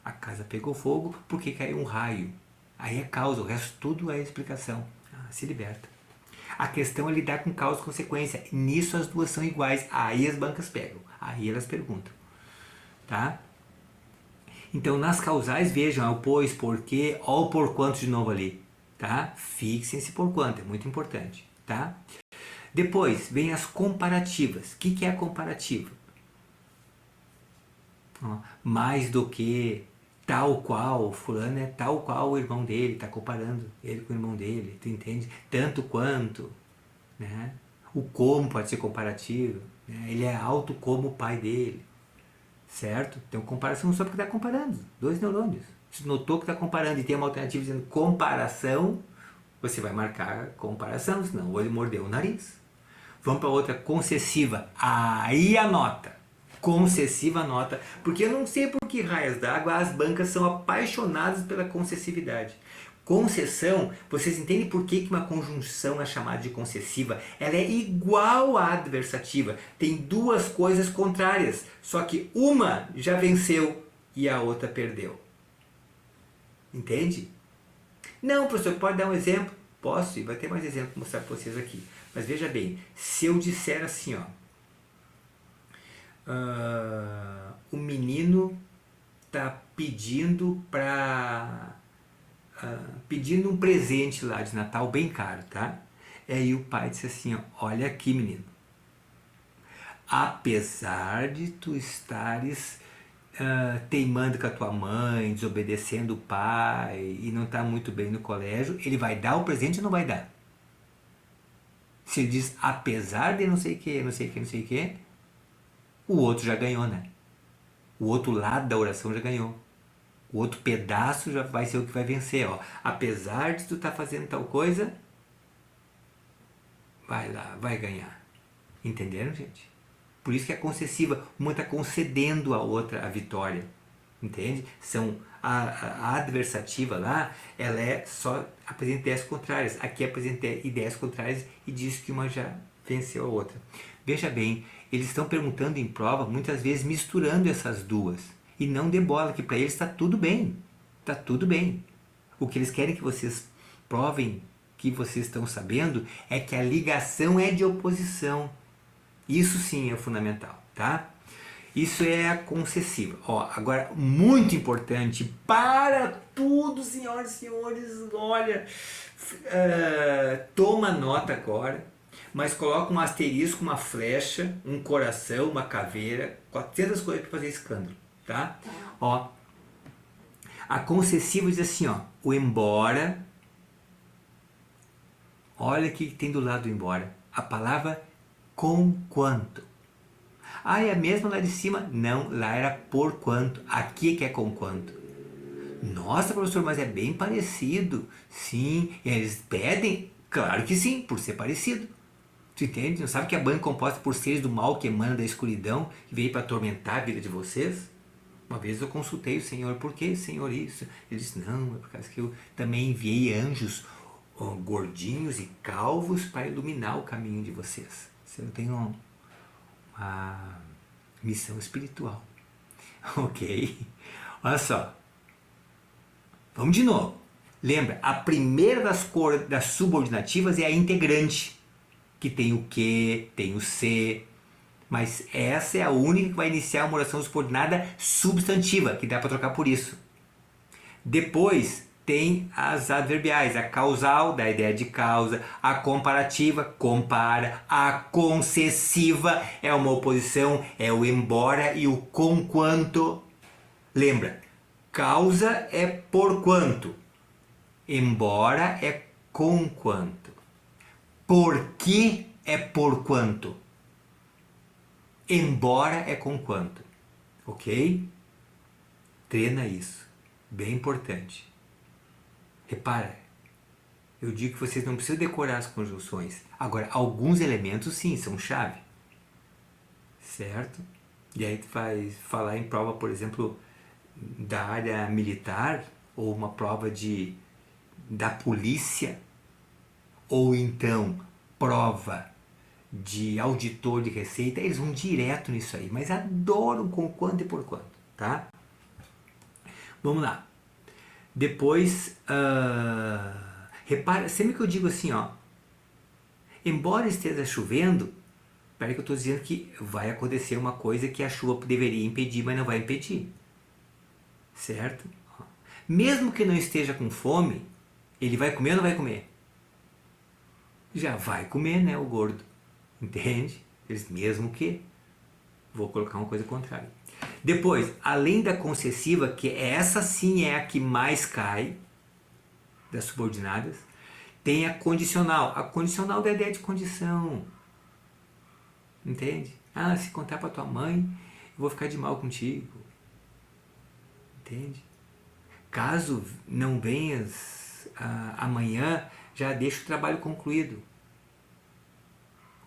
a casa pegou fogo porque caiu um raio. Aí é causa, o resto tudo é explicação. Se liberta. A questão é lidar com causa e consequência. Nisso as duas são iguais. Aí as bancas pegam. Aí elas perguntam. Tá? Então nas causais vejam o pois, porquê, ou por quanto de novo ali. Tá? Fixem-se por quanto, é muito importante. Tá? Depois vem as comparativas. O que é a comparativa? Mais do que, tal qual, fulano é tal qual o irmão dele, está comparando ele com o irmão dele, tu entende? Tanto quanto, né? O como pode ser comparativo, né? Ele é alto como o pai dele, certo? Então comparação só porque está comparando, 2 neurônios. Se notou que está comparando e tem uma alternativa dizendo comparação, você vai marcar comparação, senão o olho mordeu o nariz. Vamos para outra, concessiva, aí anota. Concessiva nota, porque eu não sei por que raios d'água as bancas são apaixonadas pela concessividade. Concessão, vocês entendem por que uma conjunção é chamada de concessiva? Ela é igual à adversativa, tem duas coisas contrárias, só que uma já venceu e a outra perdeu. Entende? Não, professor, pode dar um exemplo? Posso, e vai ter mais exemplo para mostrar para vocês aqui. Mas veja bem, se eu disser assim, ó, o menino está pedindo pedindo um presente lá de Natal bem caro, tá? Aí o pai disse assim, ó, olha aqui, menino, apesar de tu estares teimando com a tua mãe, desobedecendo o pai e não tá muito bem no colégio, ele vai dar o presente ou não vai dar? Se ele diz apesar de não sei o que, não sei o que, não sei o que, o outro já ganhou, né? O outro lado da oração já ganhou. O outro pedaço já vai ser o que vai vencer, ó. Apesar de tu estar fazendo tal coisa, vai lá, vai ganhar. Entenderam, gente? Por isso que é concessiva. Uma está concedendo a outra a vitória. Entende? A adversativa lá, ela só apresenta ideias contrárias. Aqui apresenta ideias contrárias e diz que uma já venceu a outra. Veja bem, eles estão perguntando em prova, muitas vezes misturando essas duas. E não dê bola, que para eles está tudo bem. Está tudo bem. O que eles querem que vocês provem, que vocês estão sabendo, é que a ligação é de oposição. Isso sim é fundamental, tá? Isso é a concessiva. Ó, agora, muito importante para tudo, senhoras e senhores, olha, toma nota agora, mas coloca um asterisco, uma flecha, um coração, uma caveira, 400 coisas para fazer escândalo, tá? Ó, a concessiva diz assim, ó, o embora, olha o que tem do lado do embora, a palavra conquanto. Ah, é a mesma lá de cima? Não, lá era por quanto. Aqui que é com quanto. Nossa, professor, mas é bem parecido. Sim, e eles pedem? Claro que sim, por ser parecido. Tu entende? Não sabe que a banha é composta por seres do mal que emanam da escuridão, que veio para atormentar a vida de vocês? Uma vez eu consultei o Senhor, por que, Senhor, isso? Ele disse, não, é por causa que eu também enviei anjos gordinhos e calvos para iluminar o caminho de vocês. Eu tenho uma missão espiritual. Ok? Olha só. Vamos de novo. Lembra, a primeira das subordinativas é a integrante, que tem o que, tem o se, mas essa é a única que vai iniciar uma oração subordinada substantiva, que dá para trocar por isso. Depois tem as adverbiais, a causal, da ideia de causa, a comparativa, compara, a concessiva é uma oposição, é o embora e o conquanto. Lembra, causa é por quanto, embora é conquanto, porque é por quanto, embora é conquanto, ok? Treina isso, bem importante. Repara, eu digo que vocês não precisam decorar as conjunções. Agora, alguns elementos sim, são chave. Certo? E aí tu vai falar em prova, por exemplo, da área militar, ou uma prova da polícia, ou então prova de auditor de receita, eles vão direto nisso aí, mas adoram com quanto e por quanto, tá? Vamos lá. Depois, repara, sempre que eu digo assim, ó, embora esteja chovendo, peraí que eu estou dizendo que vai acontecer uma coisa que a chuva deveria impedir, mas não vai impedir. Certo? Mesmo que não esteja com fome, ele vai comer ou não vai comer? Já vai comer, né, o gordo. Entende? Mesmo que, vou colocar uma coisa contrária. Depois, além da concessiva, que essa sim é a que mais cai, das subordinadas, tem a condicional. A condicional da ideia de condição. Entende? Ah, se contar para tua mãe, eu vou ficar de mal contigo. Entende? Caso não venhas amanhã, já deixa o trabalho concluído.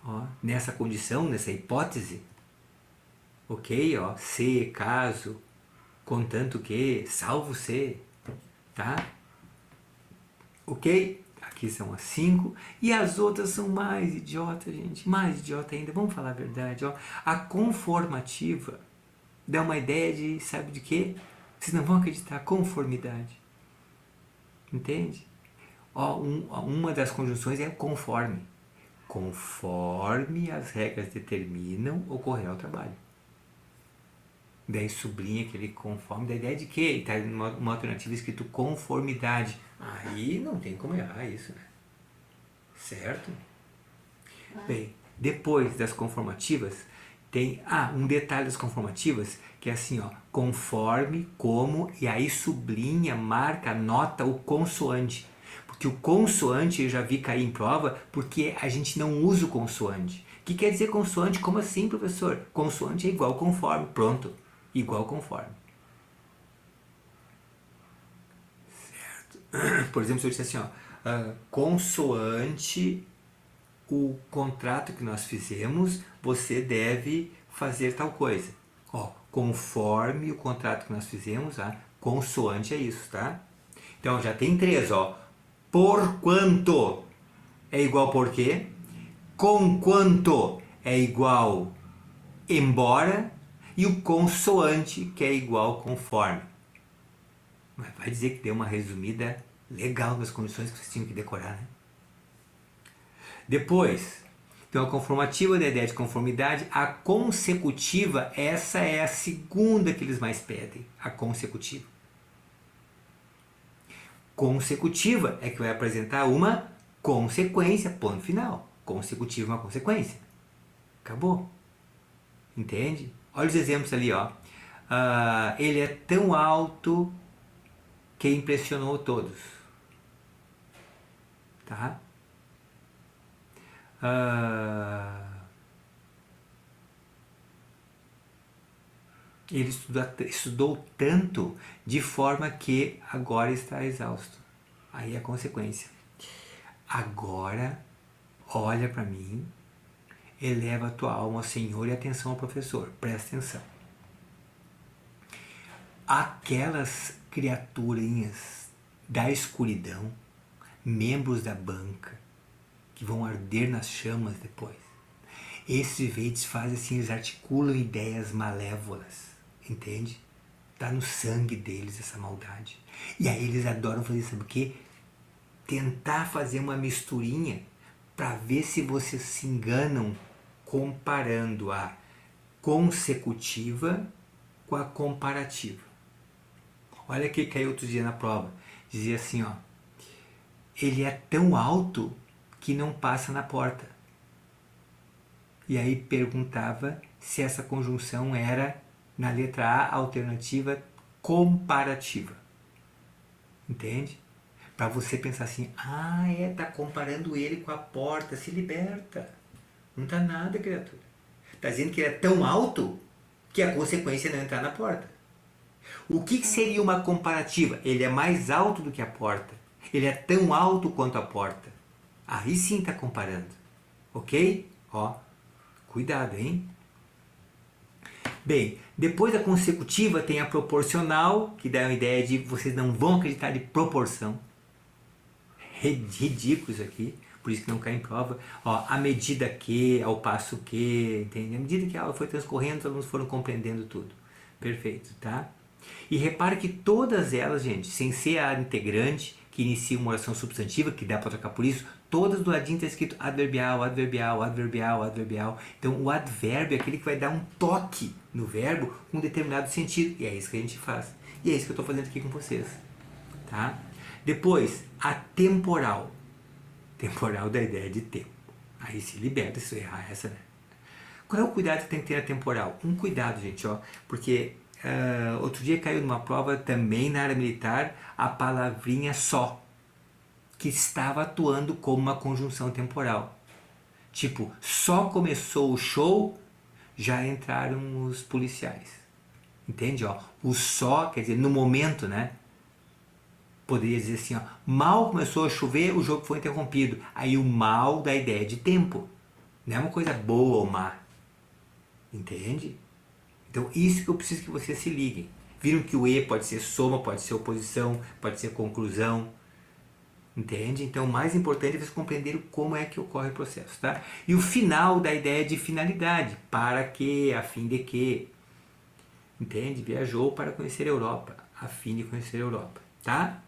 Ó, nessa condição, nessa hipótese, ok? Ó, se, caso, contanto que, salvo se, tá? Ok? Aqui são as 5 e as outras são mais idiotas, gente, mais idiota ainda. Vamos falar a verdade, ó. A conformativa dá uma ideia de, sabe de quê? Vocês não vão acreditar, conformidade. Entende? Ó, uma das conjunções é conforme. Conforme as regras determinam, ocorrerá o trabalho. Daí sublinha aquele conforme, da ideia de que está uma alternativa escrito conformidade. Aí não tem como errar isso, né? Certo? Bem, depois das conformativas, tem um detalhe das conformativas, que é assim, ó, conforme, como, e aí sublinha, marca, nota o consoante. Porque o consoante eu já vi cair em prova, porque a gente não usa o consoante. O que quer dizer consoante? Como assim, professor? Consoante é igual conforme. Pronto. Igual conforme. Certo? Por exemplo, se eu disser assim, ó, consoante o contrato que nós fizemos, você deve fazer tal coisa. Ó, conforme o contrato que nós fizemos, consoante é isso, tá? Então já tem 3, ó. Por quanto é igual por quê? Com quanto é igual embora, e o consoante, que é igual conforme. Mas vai dizer que deu uma resumida legal das condições que vocês tinham que decorar, né? Depois, Então a conformativa da ideia de conformidade, a consecutiva, essa é a segunda que eles mais pedem, a consecutiva. Consecutiva é que vai apresentar uma consequência, ponto final. Consecutiva é uma consequência. Acabou. Entende? Olha os exemplos ali, ó. Ele é tão alto que impressionou todos. Tá? Ele estudou tanto de forma que agora está exausto. Aí é a consequência. Agora, olha para mim, eleva a tua alma ao Senhor e atenção ao professor. Presta atenção. Aquelas criaturinhas da escuridão, membros da banca, que vão arder nas chamas depois. Esses viventes fazem assim, eles articulam ideias malévolas, entende? Está no sangue deles essa maldade. E aí eles adoram fazer, sabe o quê? Tentar fazer uma misturinha para ver se vocês se enganam comparando a consecutiva com a comparativa. Olha que caiu outro dia na prova. Dizia assim, ó. Ele é tão alto que não passa na porta. E aí perguntava se essa conjunção era, na letra A, alternativa comparativa. Entende? Para você pensar assim, tá comparando ele com a porta, se liberta. Não tá nada, criatura. Tá dizendo que ele é tão alto que a consequência é não entrar na porta. O que seria uma comparativa? Ele é mais alto do que a porta. Ele é tão alto quanto a porta. Aí sim está comparando. Ok? Ó, cuidado, hein? Bem, depois da consecutiva tem a proporcional, que dá uma ideia de vocês não vão acreditar de proporção. Ridículo isso aqui, por isso que não cai em prova. Ó, a medida que, ao passo que, entende? À medida que a aula foi transcorrendo, os alunos foram compreendendo tudo. Perfeito, tá? E repare que todas elas, gente, sem ser a integrante, que inicia uma oração substantiva, que dá para trocar por isso, todas do ladinho está escrito adverbial, adverbial, adverbial, adverbial. Então o advérbio é aquele que vai dar um toque no verbo com um determinado sentido. E é isso que a gente faz. E é isso que eu estou fazendo aqui com vocês. Tá? Depois, a temporal. Temporal da ideia de tempo. Aí se liberta se eu errar essa, né? Qual é o cuidado que tem que ter a temporal? Um cuidado, gente, ó, porque outro dia caiu numa prova também na área militar a palavrinha só, que estava atuando como uma conjunção temporal. Tipo, só começou o show, já entraram os policiais. Entende? Ó? O só, quer dizer, no momento, né? Poderia dizer assim, ó, mal começou a chover, o jogo foi interrompido. Aí o mal da ideia de tempo. Não é uma coisa boa ou má. Entende? Então isso que eu preciso que vocês se liguem. Viram que o E pode ser soma, pode ser oposição, pode ser conclusão. Entende? Então o mais importante é vocês compreenderem como é que ocorre o processo. Tá? E o final da ideia de finalidade. Para que, a fim de que. Entende? Viajou para conhecer a Europa. A fim de conhecer a Europa. Tá?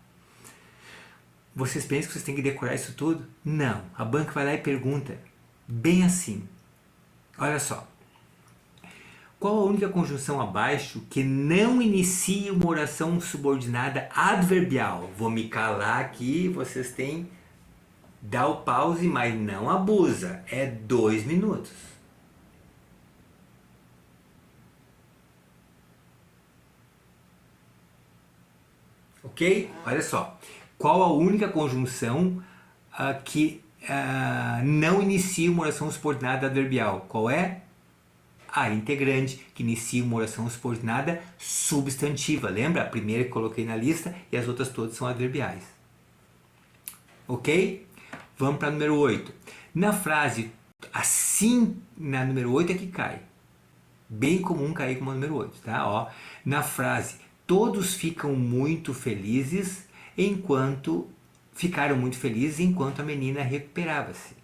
Vocês pensam que vocês têm que decorar isso tudo? Não. A banca vai lá e pergunta. Bem assim. Olha só. Qual a única conjunção abaixo que não inicia uma oração subordinada adverbial? Vou me calar aqui, vocês têm... Dá o pause, mas não abusa. É 2 minutos. Ok? Olha só. Qual a única conjunção que não inicia uma oração subordinada adverbial? Qual é? A integrante, que inicia uma oração subordinada substantiva. Lembra? A primeira que coloquei na lista e as outras todas são adverbiais. Ok? Vamos para a número 8. Na frase, assim, na número 8 é que cai. Bem comum cair como a número 8. Tá? Ó, na frase, todos ficam muito felizes enquanto... Ficaram muito felizes enquanto a menina recuperava-se.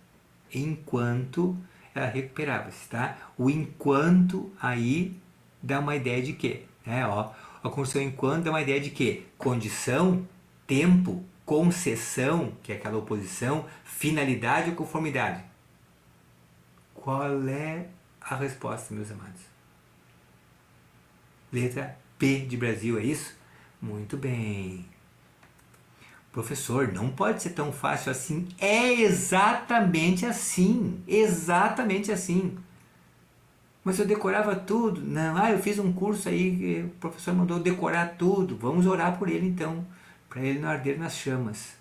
Enquanto... ela recuperava-se, tá? O enquanto aí dá uma ideia de quê? Ó, a condição enquanto dá uma ideia de quê? Condição, tempo, concessão, que é aquela oposição, finalidade ou conformidade. Qual é a resposta, meus amados? Letra P de Brasil, é isso? Muito bem. Professor, não pode ser tão fácil assim. É exatamente assim. Exatamente assim. Mas eu decorava tudo. Não, eu fiz um curso aí que o professor mandou decorar tudo. Vamos orar por ele então, para ele não arder nas chamas.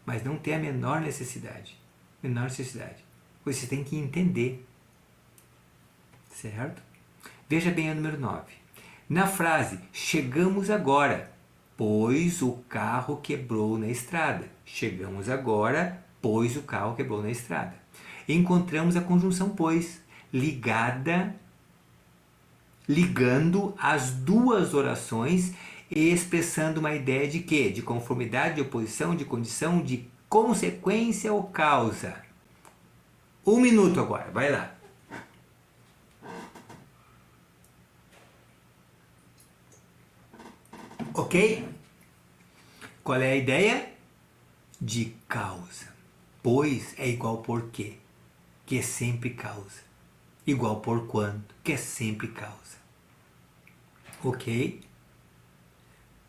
Mas não tem a menor necessidade. Menor necessidade. Você tem que entender. Certo? Veja bem a número 9. Na frase, chegamos agora, pois o carro quebrou na estrada. Chegamos agora, pois o carro quebrou na estrada. Encontramos a conjunção pois, ligando as duas orações e expressando uma ideia de quê? De conformidade, de oposição, de condição, de consequência ou causa. 1 minuto agora, vai lá. Ok? Qual é a ideia? De causa. Pois é igual por quê, que é sempre causa. Igual por quanto, que é sempre causa. Ok?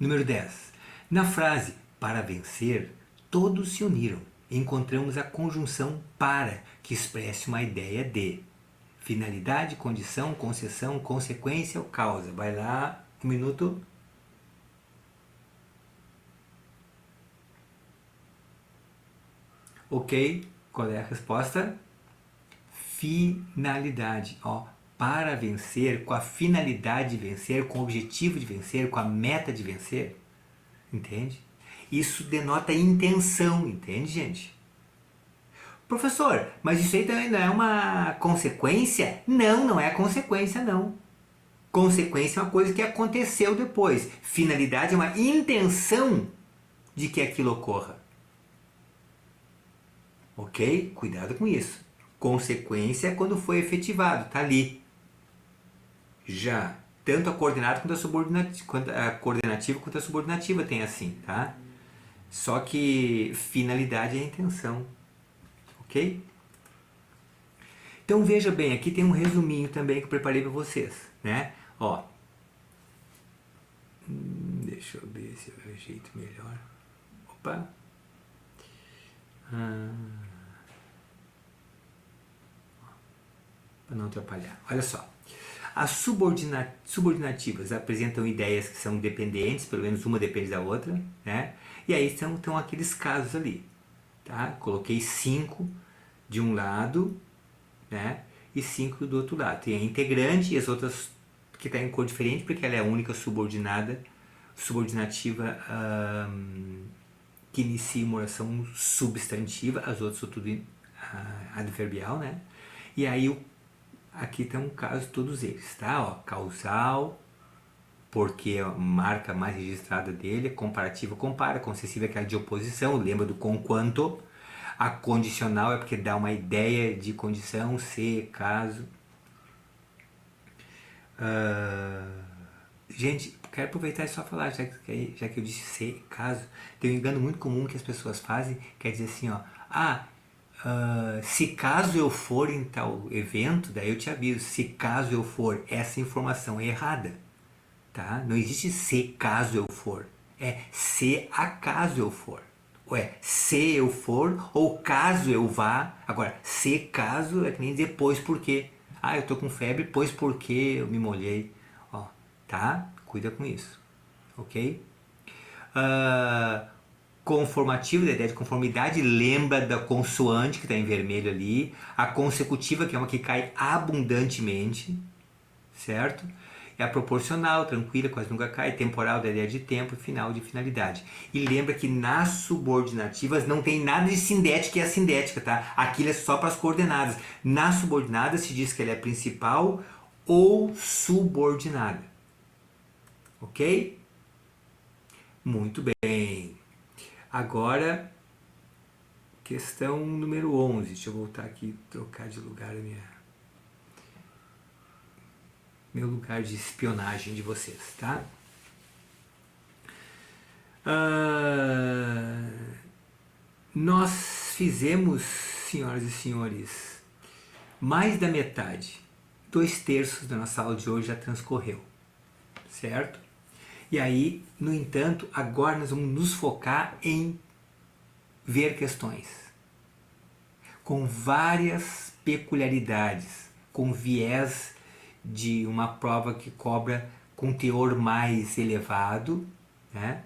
Número 10. Na frase para vencer, todos se uniram. Encontramos a conjunção para, que expresse uma ideia de finalidade, condição, concessão, consequência ou causa. Vai lá, 1 minuto. Ok, qual é a resposta? Finalidade. Ó, para vencer, com a finalidade de vencer, com o objetivo de vencer, com a meta de vencer. Entende? Isso denota intenção, entende, gente? Professor, mas isso aí também não é uma consequência? Não, não é consequência, não. Consequência é uma coisa que aconteceu depois. Finalidade é uma intenção de que aquilo ocorra. Ok? Cuidado com isso. Consequência é quando foi efetivado, tá ali. Já tanto a coordenada quanto a coordenativa quanto a subordinativa tem assim, tá? Só que finalidade é a intenção, ok? Então veja bem, aqui tem um resuminho também que eu preparei para vocês, né? Ó, deixa eu ver se eu ajeito melhor. Opa. Para não atrapalhar. Olha só. As subordinativas apresentam ideias que são dependentes, pelo menos uma depende da outra, né? E aí estão aqueles casos ali, tá? Coloquei 5 de um lado, né? E 5 do outro lado. Tem a integrante e as outras que está em cor diferente, porque ela é a única subordinativa que inicia uma oração substantiva, as outras são tudo adverbial, né? E aí aqui tem um caso todos eles, tá? Ó, causal, porque a marca mais registrada dele, comparativa, compara, concessiva é aquela de oposição, lembra do conquanto. A condicional é porque dá uma ideia de condição, se, caso. Gente, quero aproveitar e só falar, já que eu disse se, caso, tem um engano muito comum que as pessoas fazem, quer dizer assim, ó, se caso eu for em tal evento, daí eu te aviso, se caso eu for, essa informação é errada, tá? Não existe se caso eu for, é se acaso eu for. Ou é se eu for ou caso eu vá. Agora, se caso é que nem dizer pois porque. Ah, eu tô com febre, pois porque eu me molhei. Ó, tá? Cuida com isso, ok? Conformativo, da ideia de conformidade, lembra da consoante que está em vermelho ali. A consecutiva, que é uma que cai abundantemente, certo? É a proporcional, tranquila, quase nunca cai, temporal da ideia de tempo, final de finalidade. E lembra que nas subordinativas não tem nada de sindética e assindética, tá? Aquilo é só para as coordenadas. Nas subordinadas se diz que ela é principal ou subordinada. Ok? Muito bem. Agora, questão número 11. Deixa eu voltar aqui, trocar de lugar meu lugar de espionagem de vocês, tá? Nós fizemos, senhoras e senhores, mais da metade, 2/3 da nossa aula de hoje já transcorreu, certo? E aí, no entanto, agora nós vamos nos focar em ver questões com várias peculiaridades, com viés de uma prova que cobra com teor mais elevado, né?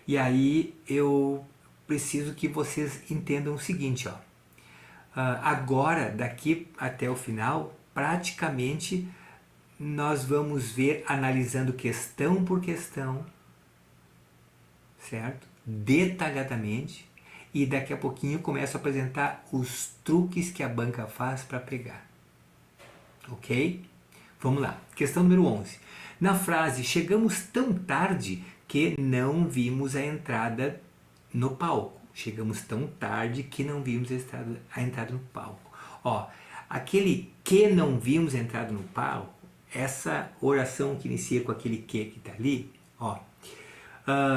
E aí eu preciso que vocês entendam o seguinte, ó. Agora, daqui até o final, praticamente nós vamos ver analisando questão por questão, certo? Detalhadamente, e daqui a pouquinho eu começo a apresentar os truques que a banca faz para pegar. Ok? Vamos lá. Questão número 11. Na frase, chegamos tão tarde que não vimos a entrada no palco. Chegamos tão tarde que não vimos a entrada no palco. Ó, aquele que não vimos a entrada no palco, essa oração que inicia com aquele que está ali, ó,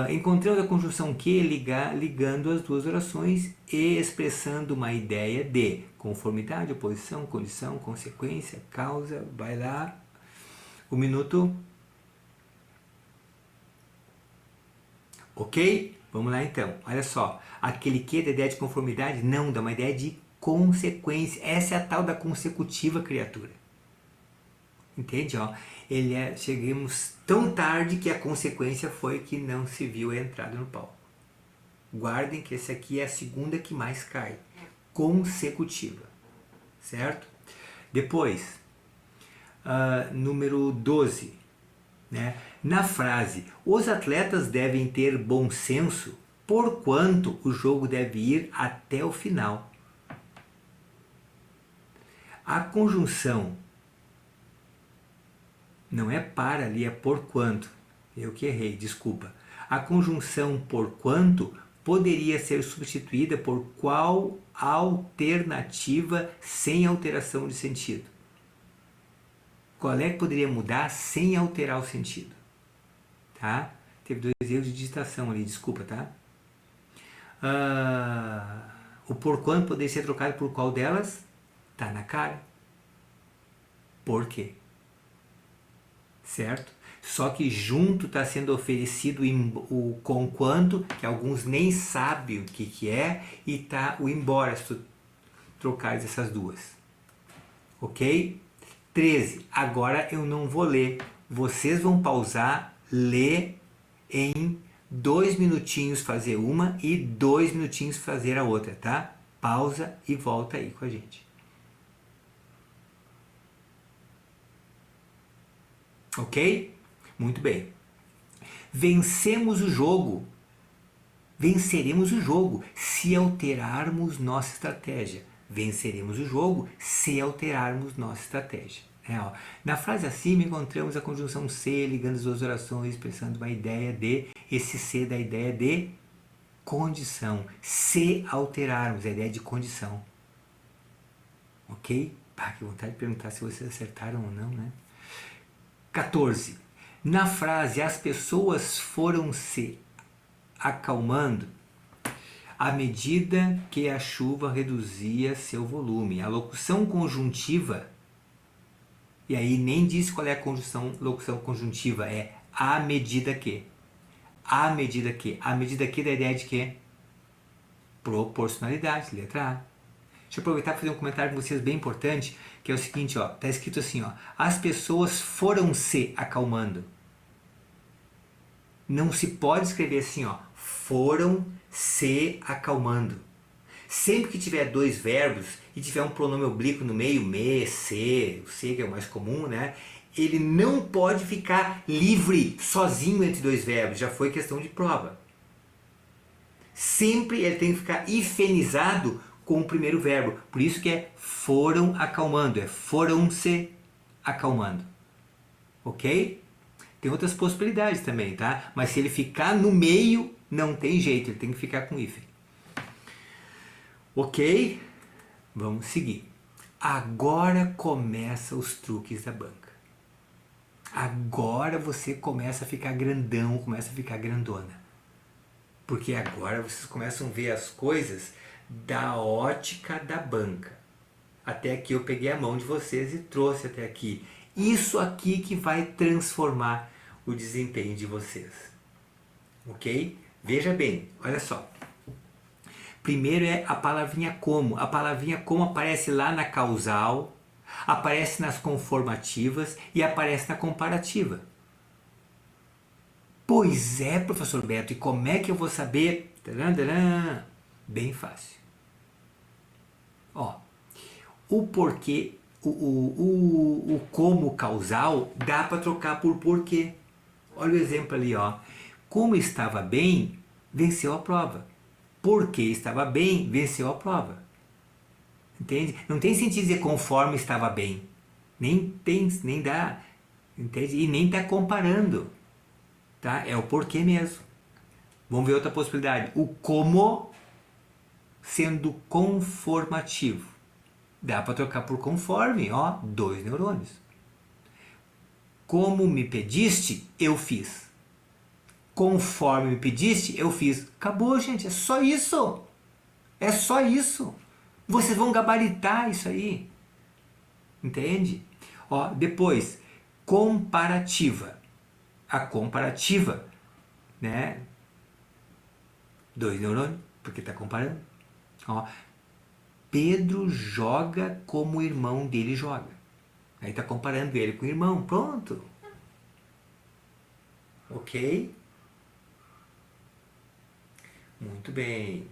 encontramos a conjunção que ligando as duas orações e expressando uma ideia de conformidade, oposição, condição, consequência, causa. Vai lá, o minuto. Ok? Vamos lá então. Olha só, aquele que da ideia de conformidade não, dá uma ideia de consequência. Essa é a tal da consecutiva, criatura. Entende? Ó, chegamos tão tarde que a consequência foi que não se viu a entrada no palco. Guardem que essa aqui é a segunda que mais cai. Consecutiva. Certo? Depois, número 12. Né? Na frase, os atletas devem ter bom senso, porquanto o jogo deve ir até o final. A conjunção não é para ali, é porquanto. Eu que errei, desculpa. A conjunção porquanto poderia ser substituída por qual alternativa sem alteração de sentido? Qual é que poderia mudar sem alterar o sentido? Tá? Teve 2 erros de digitação ali, desculpa, tá? O porquanto poderia ser trocado por qual delas? Tá na cara. Por quê? Certo? Só que junto está sendo oferecido o conquanto, que alguns nem sabem o que é, e tá o embora, se tu trocares essas duas. Ok? 13. Agora eu não vou ler. Vocês vão pausar, ler em 2 minutinhos fazer uma e 2 minutinhos fazer a outra, tá? Pausa e volta aí com a gente. Ok? Muito bem. Venceremos o jogo se alterarmos nossa estratégia. Venceremos o jogo se alterarmos nossa estratégia. Na frase acima encontramos a conjunção se ligando as duas orações, expressando uma ideia de, esse se da ideia de condição. Se alterarmos, a ideia de condição. Ok? Que vontade de perguntar se vocês acertaram ou não, né? 14. Na frase, as pessoas foram se acalmando à medida que a chuva reduzia seu volume. A locução conjuntiva, e aí nem diz qual é a locução conjuntiva, é à medida que. À medida que. À medida que da ideia de quê? Proporcionalidade, letra A. Deixa eu aproveitar e fazer um comentário com vocês bem importante, que é o seguinte, ó, tá escrito assim, ó, as pessoas foram se acalmando. Não se pode escrever assim, ó, foram se acalmando. Sempre que tiver 2 verbos e tiver um pronome oblíquo no meio, me, se, o se que é o mais comum, né? Ele não pode ficar livre, sozinho entre 2 verbos, já foi questão de prova. Sempre ele tem que ficar hifenizado com o primeiro verbo. Por isso que é foram acalmando, é foram se acalmando. Ok? Tem outras possibilidades também, tá? Mas se ele ficar no meio, não tem jeito, ele tem que ficar com hífen. Ok? Vamos seguir. Agora começa os truques da banca. Agora você começa a ficar grandão, começa a ficar grandona. Porque agora vocês começam a ver as coisas da ótica da banca. Até aqui eu peguei a mão de vocês e trouxe até aqui. Isso aqui que vai transformar o desempenho de vocês. Ok? Veja bem, olha só. Primeiro é a palavrinha como. A palavrinha como aparece lá na causal, aparece nas conformativas e aparece na comparativa. Pois é, professor Beto, e como é que eu vou saber? Tcharam. Bem fácil. Ó, o porquê, o como causal dá para trocar por porquê. Olha o exemplo ali, ó. Como estava bem, venceu a prova. Porque estava bem, venceu a prova. Entende? Não tem sentido dizer conforme estava bem. Nem dá. Entende? E nem está comparando. Tá? É o porquê mesmo. Vamos ver outra possibilidade. O como sendo conformativo. Dá para trocar por conforme, ó, 2 neurônios. Como me pediste, eu fiz. Conforme me pediste, eu fiz. Acabou, gente, é só isso. É só isso. Vocês vão gabaritar isso aí. Entende? Ó, depois, comparativa. A comparativa, né? 2 neurônios, porque está comparando. Ó, Pedro joga como o irmão dele joga. Aí está comparando ele com o irmão. Pronto. Ok? Muito bem.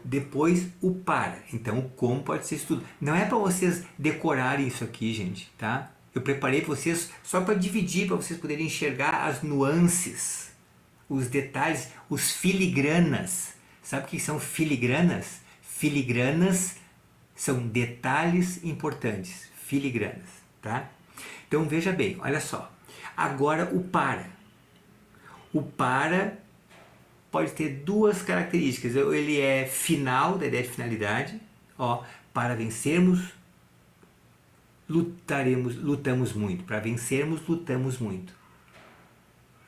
Depois o para. Então o como pode ser isso tudo. Não é para vocês decorarem isso aqui, gente, tá? Eu preparei para vocês só para dividir, para vocês poderem enxergar as nuances, os detalhes, os filigranas. Sabe o que são filigranas? Filigranas são detalhes importantes. Filigranas, tá? Então veja bem, olha só. Agora o para. O para pode ter duas características. Ele é final, da ideia de finalidade. Ó, para vencermos, lutamos muito. Para vencermos, lutamos muito.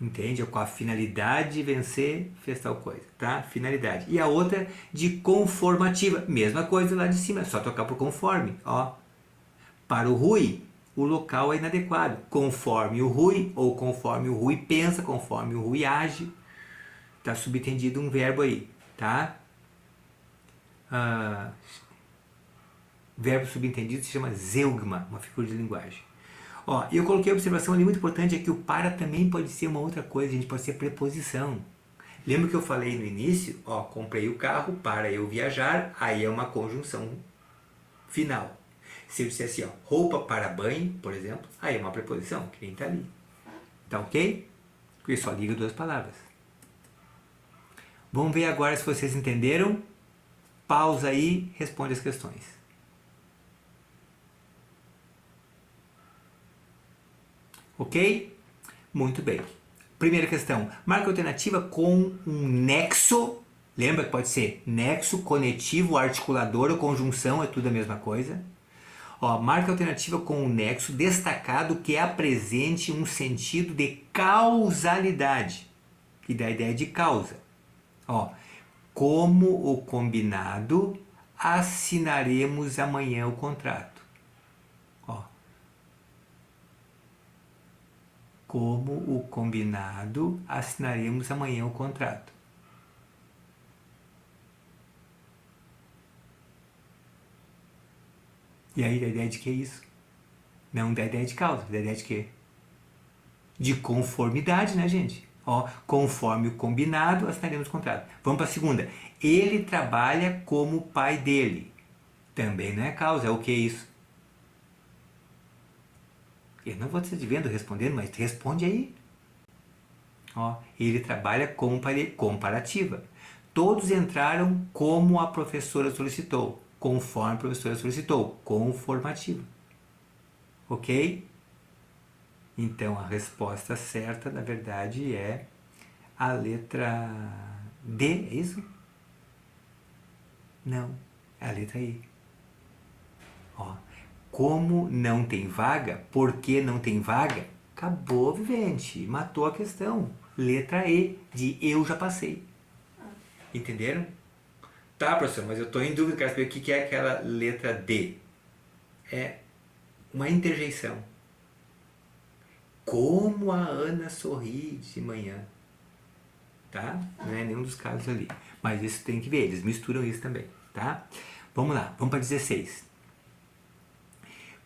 Entende? Com a finalidade de vencer, fez tal coisa, tá? Finalidade. E a outra de conformativa. Mesma coisa lá de cima, é só trocar por conforme. Ó. Para o Rui, o local é inadequado. Conforme o Rui, ou conforme o Rui pensa, conforme o Rui age. Está subentendido um verbo aí, tá? Verbo subentendido se chama zeugma, uma figura de linguagem. Ó, eu coloquei a observação ali muito importante, é que o para também pode ser uma outra coisa, a gente pode ser preposição. Lembra que eu falei no início? Ó, comprei o carro para eu viajar, aí é uma conjunção final. Se eu disser assim, ó, roupa para banho, por exemplo, aí é uma preposição, que nem está ali. Tá ok? Porque só liga duas palavras. Vamos ver agora se vocês entenderam. Pausa aí, responde as questões. Ok? Muito bem. Primeira questão. Marca a alternativa com um nexo. Lembra que pode ser nexo, conectivo, articulador ou conjunção, é tudo a mesma coisa. Ó, marca a alternativa com um nexo destacado que apresente um sentido de causalidade. E dá a ideia de causa. Ó, como o combinado, assinaremos amanhã o contrato. Ó, como o combinado, assinaremos amanhã o contrato. E aí, dá ideia de que é isso? Não dá ideia de causa, dá ideia de quê? De conformidade, né, gente? Ó, conforme o combinado, assinaremos o contrato. Vamos para a segunda. Ele trabalha como o pai dele. Também não é causa, é o que isso? Eu não vou te vendo respondendo, mas responde aí. Ó, ele trabalha como o pai dele, comparativa. Todos entraram como a professora solicitou. Conforme a professora solicitou. Conformativa. Ok? Então a resposta certa, na verdade, é a letra D, é isso? Não, é a letra I. Ó, como não tem vaga, por que não tem vaga? Acabou, vivente, matou a questão. Letra E, de eu já passei. Entenderam? Tá, professor, mas eu estou em dúvida, quero saber o que é aquela letra D. É uma interjeição. Como a Ana sorri de manhã. Tá? Não é nenhum dos casos ali. Mas isso tem que ver, eles misturam isso também. Tá? Vamos lá, vamos para 16.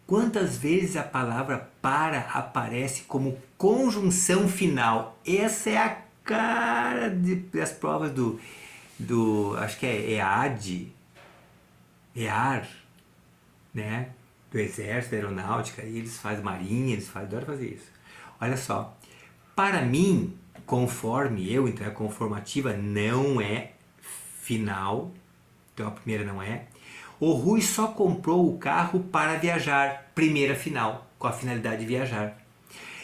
Quantas vezes a palavra para aparece como conjunção final? Essa é a cara das provas acho que é EAD, EAR, né? Do Exército, da Aeronáutica, e eles fazem marinha, adoram fazer isso. Olha só, para mim, conforme eu, então é conformativa, não é final, então a primeira não é. O Rui só comprou o carro para viajar, primeira final, com a finalidade de viajar.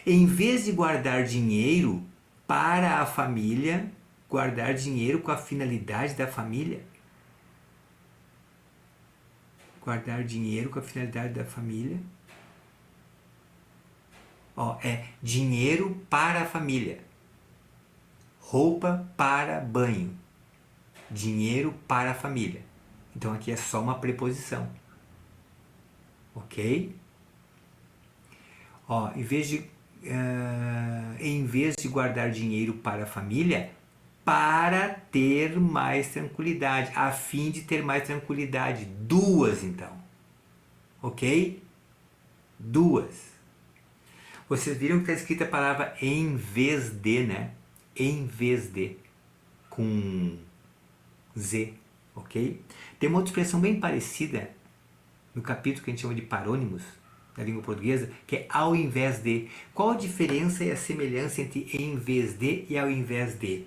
Em vez de guardar dinheiro para a família, guardar dinheiro com a finalidade da família. Guardar dinheiro com a finalidade da família. Ó, é dinheiro para a família. Roupa para banho. Dinheiro para a família. Então aqui é só uma preposição. Ok? Ó, em vez de guardar dinheiro para a família, para ter mais tranquilidade, a fim de ter mais tranquilidade. Duas, então. Ok? Duas. Vocês viram que está escrita a palavra em vez de, né? Em vez de. Com Z. Ok? Tem uma outra expressão bem parecida no capítulo que a gente chama de parônimos da língua portuguesa, que é ao invés de. Qual a diferença e a semelhança entre em vez de e ao invés de?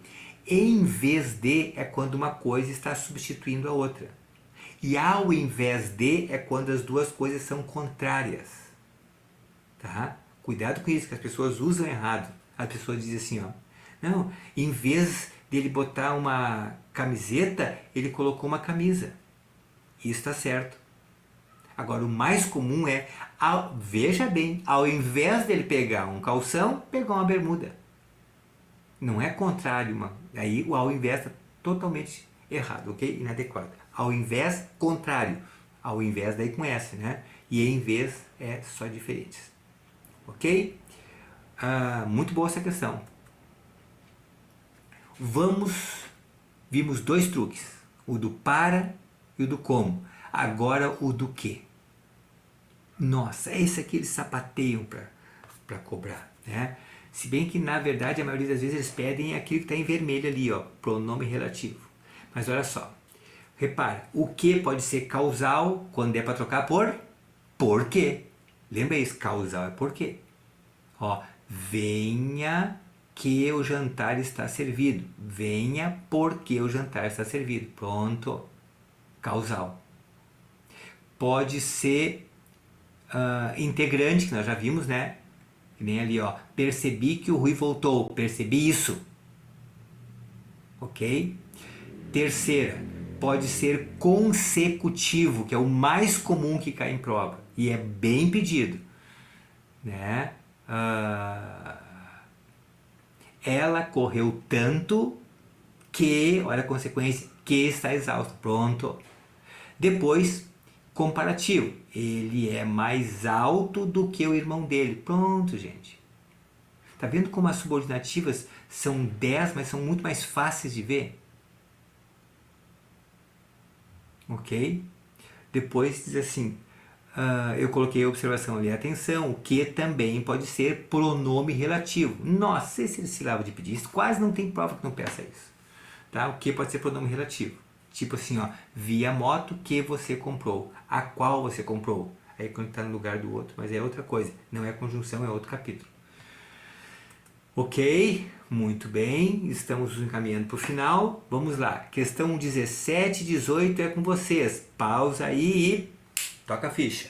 Em vez de é quando uma coisa está substituindo a outra. E ao invés de é quando as duas coisas são contrárias. Tá? Cuidado com isso, que as pessoas usam errado. As pessoas dizem assim, ó, não, em vez dele botar uma camiseta, ele colocou uma camisa. Isso está certo. Agora, o mais comum é, veja bem, ao invés dele pegar um calção, pegar uma bermuda. Não é contrário, aí o ao invés está totalmente errado, ok? Inadequado. Ao invés, contrário. Ao invés daí com S, né? E em vez é só diferentes. Ok? Muito boa essa questão. Vimos dois truques. O do para e o do como. Agora o do que. Nossa, esse aqui eles sapateiam para cobrar, né? Se bem que, na verdade, a maioria das vezes eles pedem aquilo que está em vermelho ali, ó, pronome relativo. Mas olha só, repara, o que pode ser causal quando é para trocar por porquê. Lembra isso, causal é porquê. Ó, venha que o jantar está servido. Venha porque o jantar está servido. Pronto, causal. Pode ser integrante, que nós já vimos, né? Que nem ali, ó. Percebi que o Rui voltou. Percebi isso. Ok? Terceira, pode ser consecutivo, que é o mais comum que cai em prova. E é bem pedido. Né? Ela correu tanto que, olha a consequência, que está exausto. Pronto. Depois, comparativo. Ele é mais alto do que o irmão dele. Pronto, gente. Tá vendo como as subordinativas são 10, mas são muito mais fáceis de ver? Ok? Depois diz assim, eu coloquei a observação ali, atenção, o que também pode ser pronome relativo. Nossa, esse se lava de pedir. Isso quase não tem prova que não peça isso. Tá? O que pode ser pronome relativo. Tipo assim, ó, vi a moto que você comprou. A qual você comprou. Aí quando está no lugar do outro, mas é outra coisa. Não é conjunção, é outro capítulo. Ok, muito bem. Estamos encaminhando para o final. Vamos lá. Questão 17 e 18 é com vocês. Pausa aí e toca a ficha.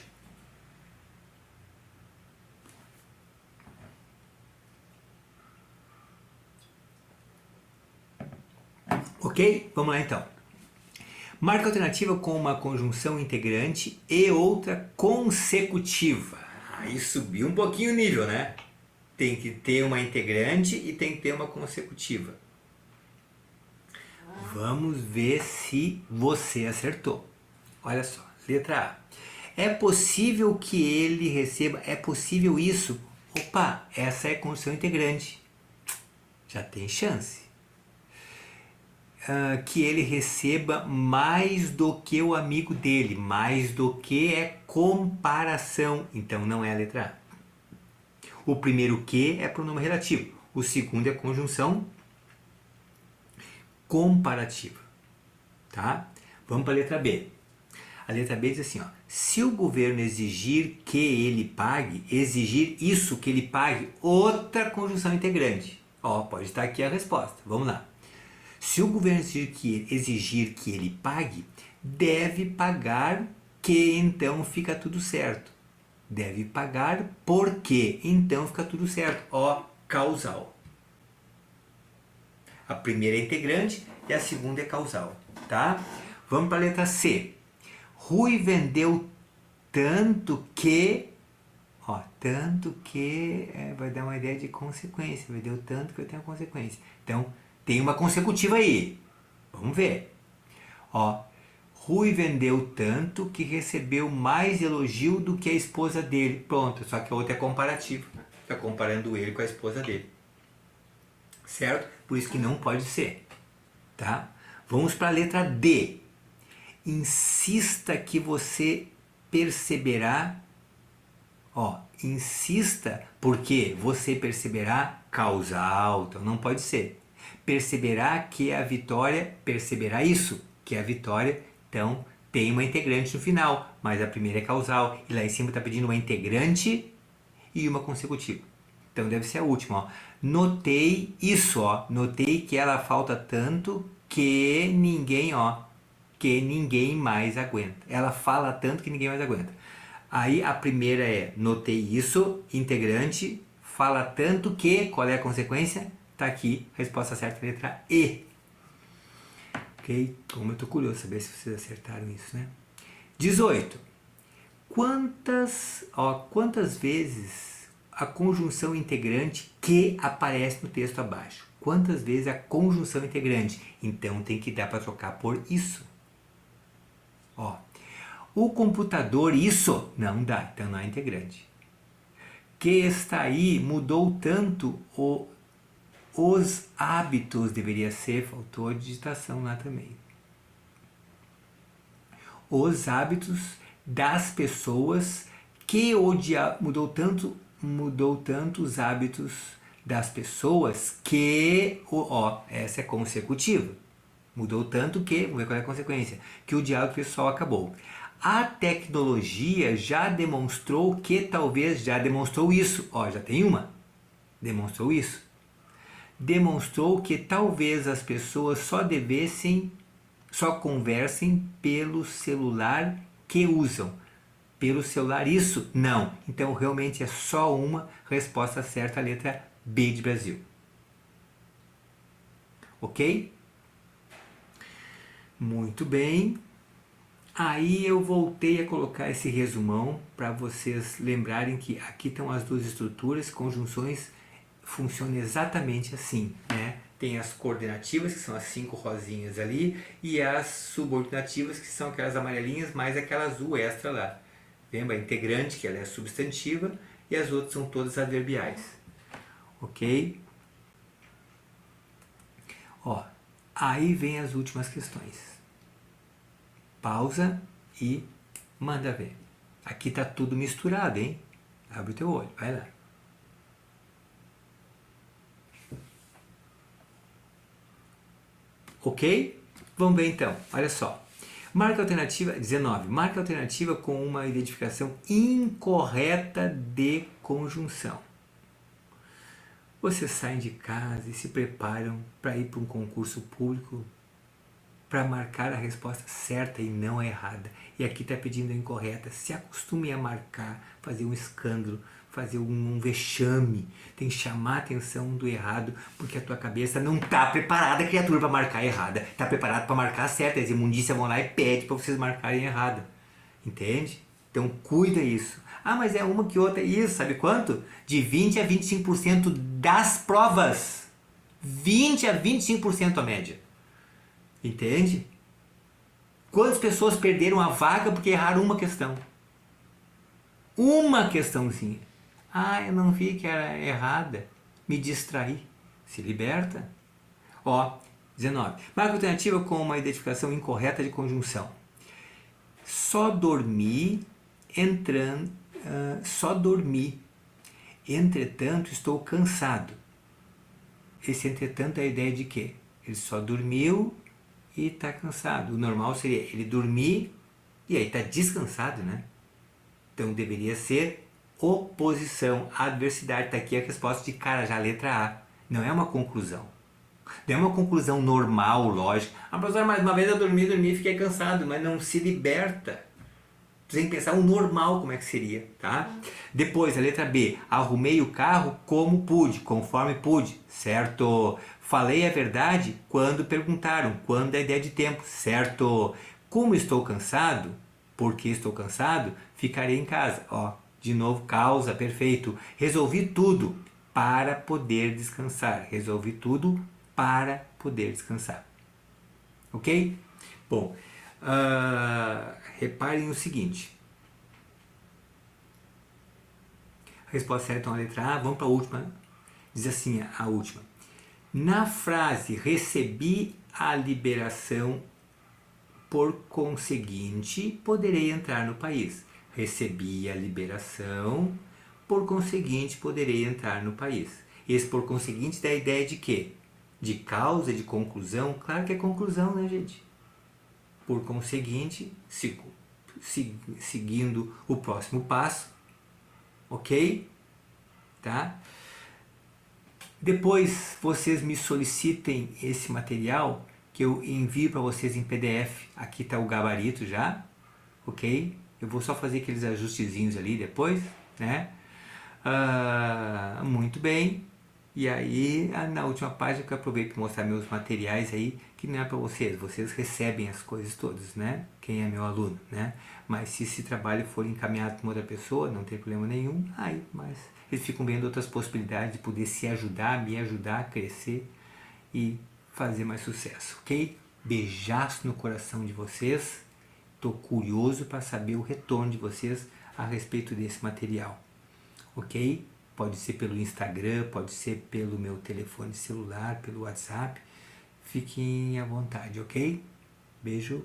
Ok? Vamos lá então. Marca alternativa com uma conjunção integrante e outra consecutiva. Aí subiu um pouquinho o nível, né? Tem que ter uma integrante e tem que ter uma consecutiva. Vamos ver se você acertou. Olha só, letra A. É possível que ele receba, é possível isso? Opa, essa é condição integrante. Já tem chance. Que ele receba mais do que o amigo dele. Mais do que é comparação. Então não é a letra A. O primeiro que é pronome relativo. O segundo é conjunção comparativa. Tá? Vamos para a letra B. A letra B diz assim, ó, se o governo exigir que ele pague, exigir isso que ele pague, outra conjunção integrante. Ó, pode estar aqui a resposta. Vamos lá. Se o governo exigir que ele pague, deve pagar que então fica tudo certo. Deve pagar porque então fica tudo certo. Ó, causal. A primeira é integrante e a segunda é causal, tá? Vamos para a letra C. Rui vendeu tanto que, ó, tanto que vai dar uma ideia de consequência. Vendeu tanto que eu tenho consequência. Então, tem uma consecutiva aí. Vamos ver. Ó, Rui vendeu tanto que recebeu mais elogio do que a esposa dele. Pronto, só que a outra é comparativa. Está comparando ele com a esposa dele. Certo? Por isso que não pode ser. Tá? Vamos para a letra D. Insista que você perceberá. Ó, insista porque você perceberá causal. Então não pode ser. Perceberá que a vitória, perceberá isso, que a vitória, então tem uma integrante no final, mas a primeira é causal, e lá em cima está pedindo uma integrante e uma consecutiva. Então deve ser a última, ó. Notei isso, ó, notei que ela falta tanto que ninguém, ó, que ninguém mais aguenta. Ela fala tanto que ninguém mais aguenta. Aí a primeira é, notei isso, integrante, fala tanto que, qual é a consequência? Tá aqui, resposta certa, letra E. Ok? Como eu tô curioso saber se vocês acertaram isso, né? 18. Quantas vezes a conjunção integrante que aparece no texto abaixo? Quantas vezes a conjunção integrante? Então tem que dar para trocar por isso. Ó, o computador, isso não dá, então não é integrante. Que está aí mudou tanto os hábitos, deveria ser, faltou a digitação lá também. Os hábitos das pessoas que mudou tanto os hábitos das pessoas que, essa é consecutiva. Mudou tanto que, vamos ver qual é a consequência, que o diálogo pessoal acabou. A tecnologia já demonstrou que talvez, já demonstrou isso, ó, já tem uma, demonstrou isso. Demonstrou que talvez as pessoas só conversem pelo celular que usam. Pelo celular isso? Não. Então realmente é só uma resposta certa, a letra B de Brasil. Ok? Muito bem. Aí eu voltei a colocar esse resumão para vocês lembrarem que aqui estão as duas estruturas, conjunções funcionam exatamente assim, né? Tem as coordenativas, que são as 5 rosinhas ali, e as subordinativas, que são aquelas amarelinhas, mais aquela azul extra lá. Lembra? A integrante, que ela é substantiva, e as outras são todas adverbiais. Ok? Ó, aí vem as últimas questões. Pausa e manda ver. Aqui tá tudo misturado, hein? Abre o teu olho, vai lá. Ok? Vamos ver então, olha só. Marca a alternativa 19. Marca a alternativa com uma identificação incorreta de conjunção. Vocês saem de casa e se preparam para ir para um concurso público para marcar a resposta certa e não a errada. E aqui está pedindo a incorreta. Se acostume a marcar, fazer um escândalo, fazer um vexame. Tem que chamar a atenção do errado, porque a tua cabeça não está preparada, criatura, para marcar a errada. Está preparada para marcar a certa. As imundícias vão lá e pedem para vocês marcarem errada. Entende? Então cuida isso. Ah, mas é uma que outra. Isso, sabe quanto? De 20 a 25% das provas. 20 a 25% a média. Entende? Quantas pessoas perderam a vaga porque erraram uma questão? Uma questãozinha. Ah, eu não vi que era errada. Me distraí. Se liberta. Ó, 19. Marca alternativa com uma identificação incorreta de conjunção. Só dormi, só dormi. Entretanto, estou cansado. Esse entretanto é a ideia de quê? Ele só dormiu e está cansado. O normal seria ele dormir e aí está descansado, né? Então deveria ser oposição, adversidade. Está aqui a resposta de cara já, letra A. Não é uma conclusão. Não é uma conclusão normal, lógica. Ah, professor, mais uma vez eu dormi e fiquei cansado, mas não se liberta. Você tem que pensar o normal como é que seria, tá? Depois, a letra B. Arrumei o carro como pude, conforme pude, certo? Falei a verdade quando perguntaram, quando é a ideia de tempo, certo? Como estou cansado, porque estou cansado, ficarei em casa. Ó, de novo, causa, perfeito. Resolvi tudo para poder descansar. Resolvi tudo para poder descansar. Ok? Bom, reparem o seguinte. A resposta certa é a letra A. Vamos para a última. Diz assim a última. Na frase recebi a liberação, por conseguinte, poderei entrar no país. Recebi a liberação, por conseguinte, poderei entrar no país. Esse por conseguinte dá a ideia de quê? De causa, de conclusão? Claro que é conclusão, né, gente? Por conseguinte, seguindo o próximo passo, ok? Tá? Depois vocês me solicitem esse material que eu envio para vocês em PDF. Aqui está o gabarito já, ok? Eu vou só fazer aqueles ajustezinhos ali depois, né? Muito bem. E aí, na última página que eu aproveito para mostrar meus materiais aí, que não é para vocês, vocês recebem as coisas todas, né? Quem é meu aluno, né? Mas se esse trabalho for encaminhado para outra pessoa, não tem problema nenhum, aí, mas eles ficam vendo outras possibilidades de poder se ajudar, me ajudar a crescer e fazer mais sucesso, ok? Beijaço no coração de vocês, estou curioso para saber o retorno de vocês a respeito desse material, ok? Pode ser pelo Instagram, pode ser pelo meu telefone celular, pelo WhatsApp. Fiquem à vontade, ok? Beijo.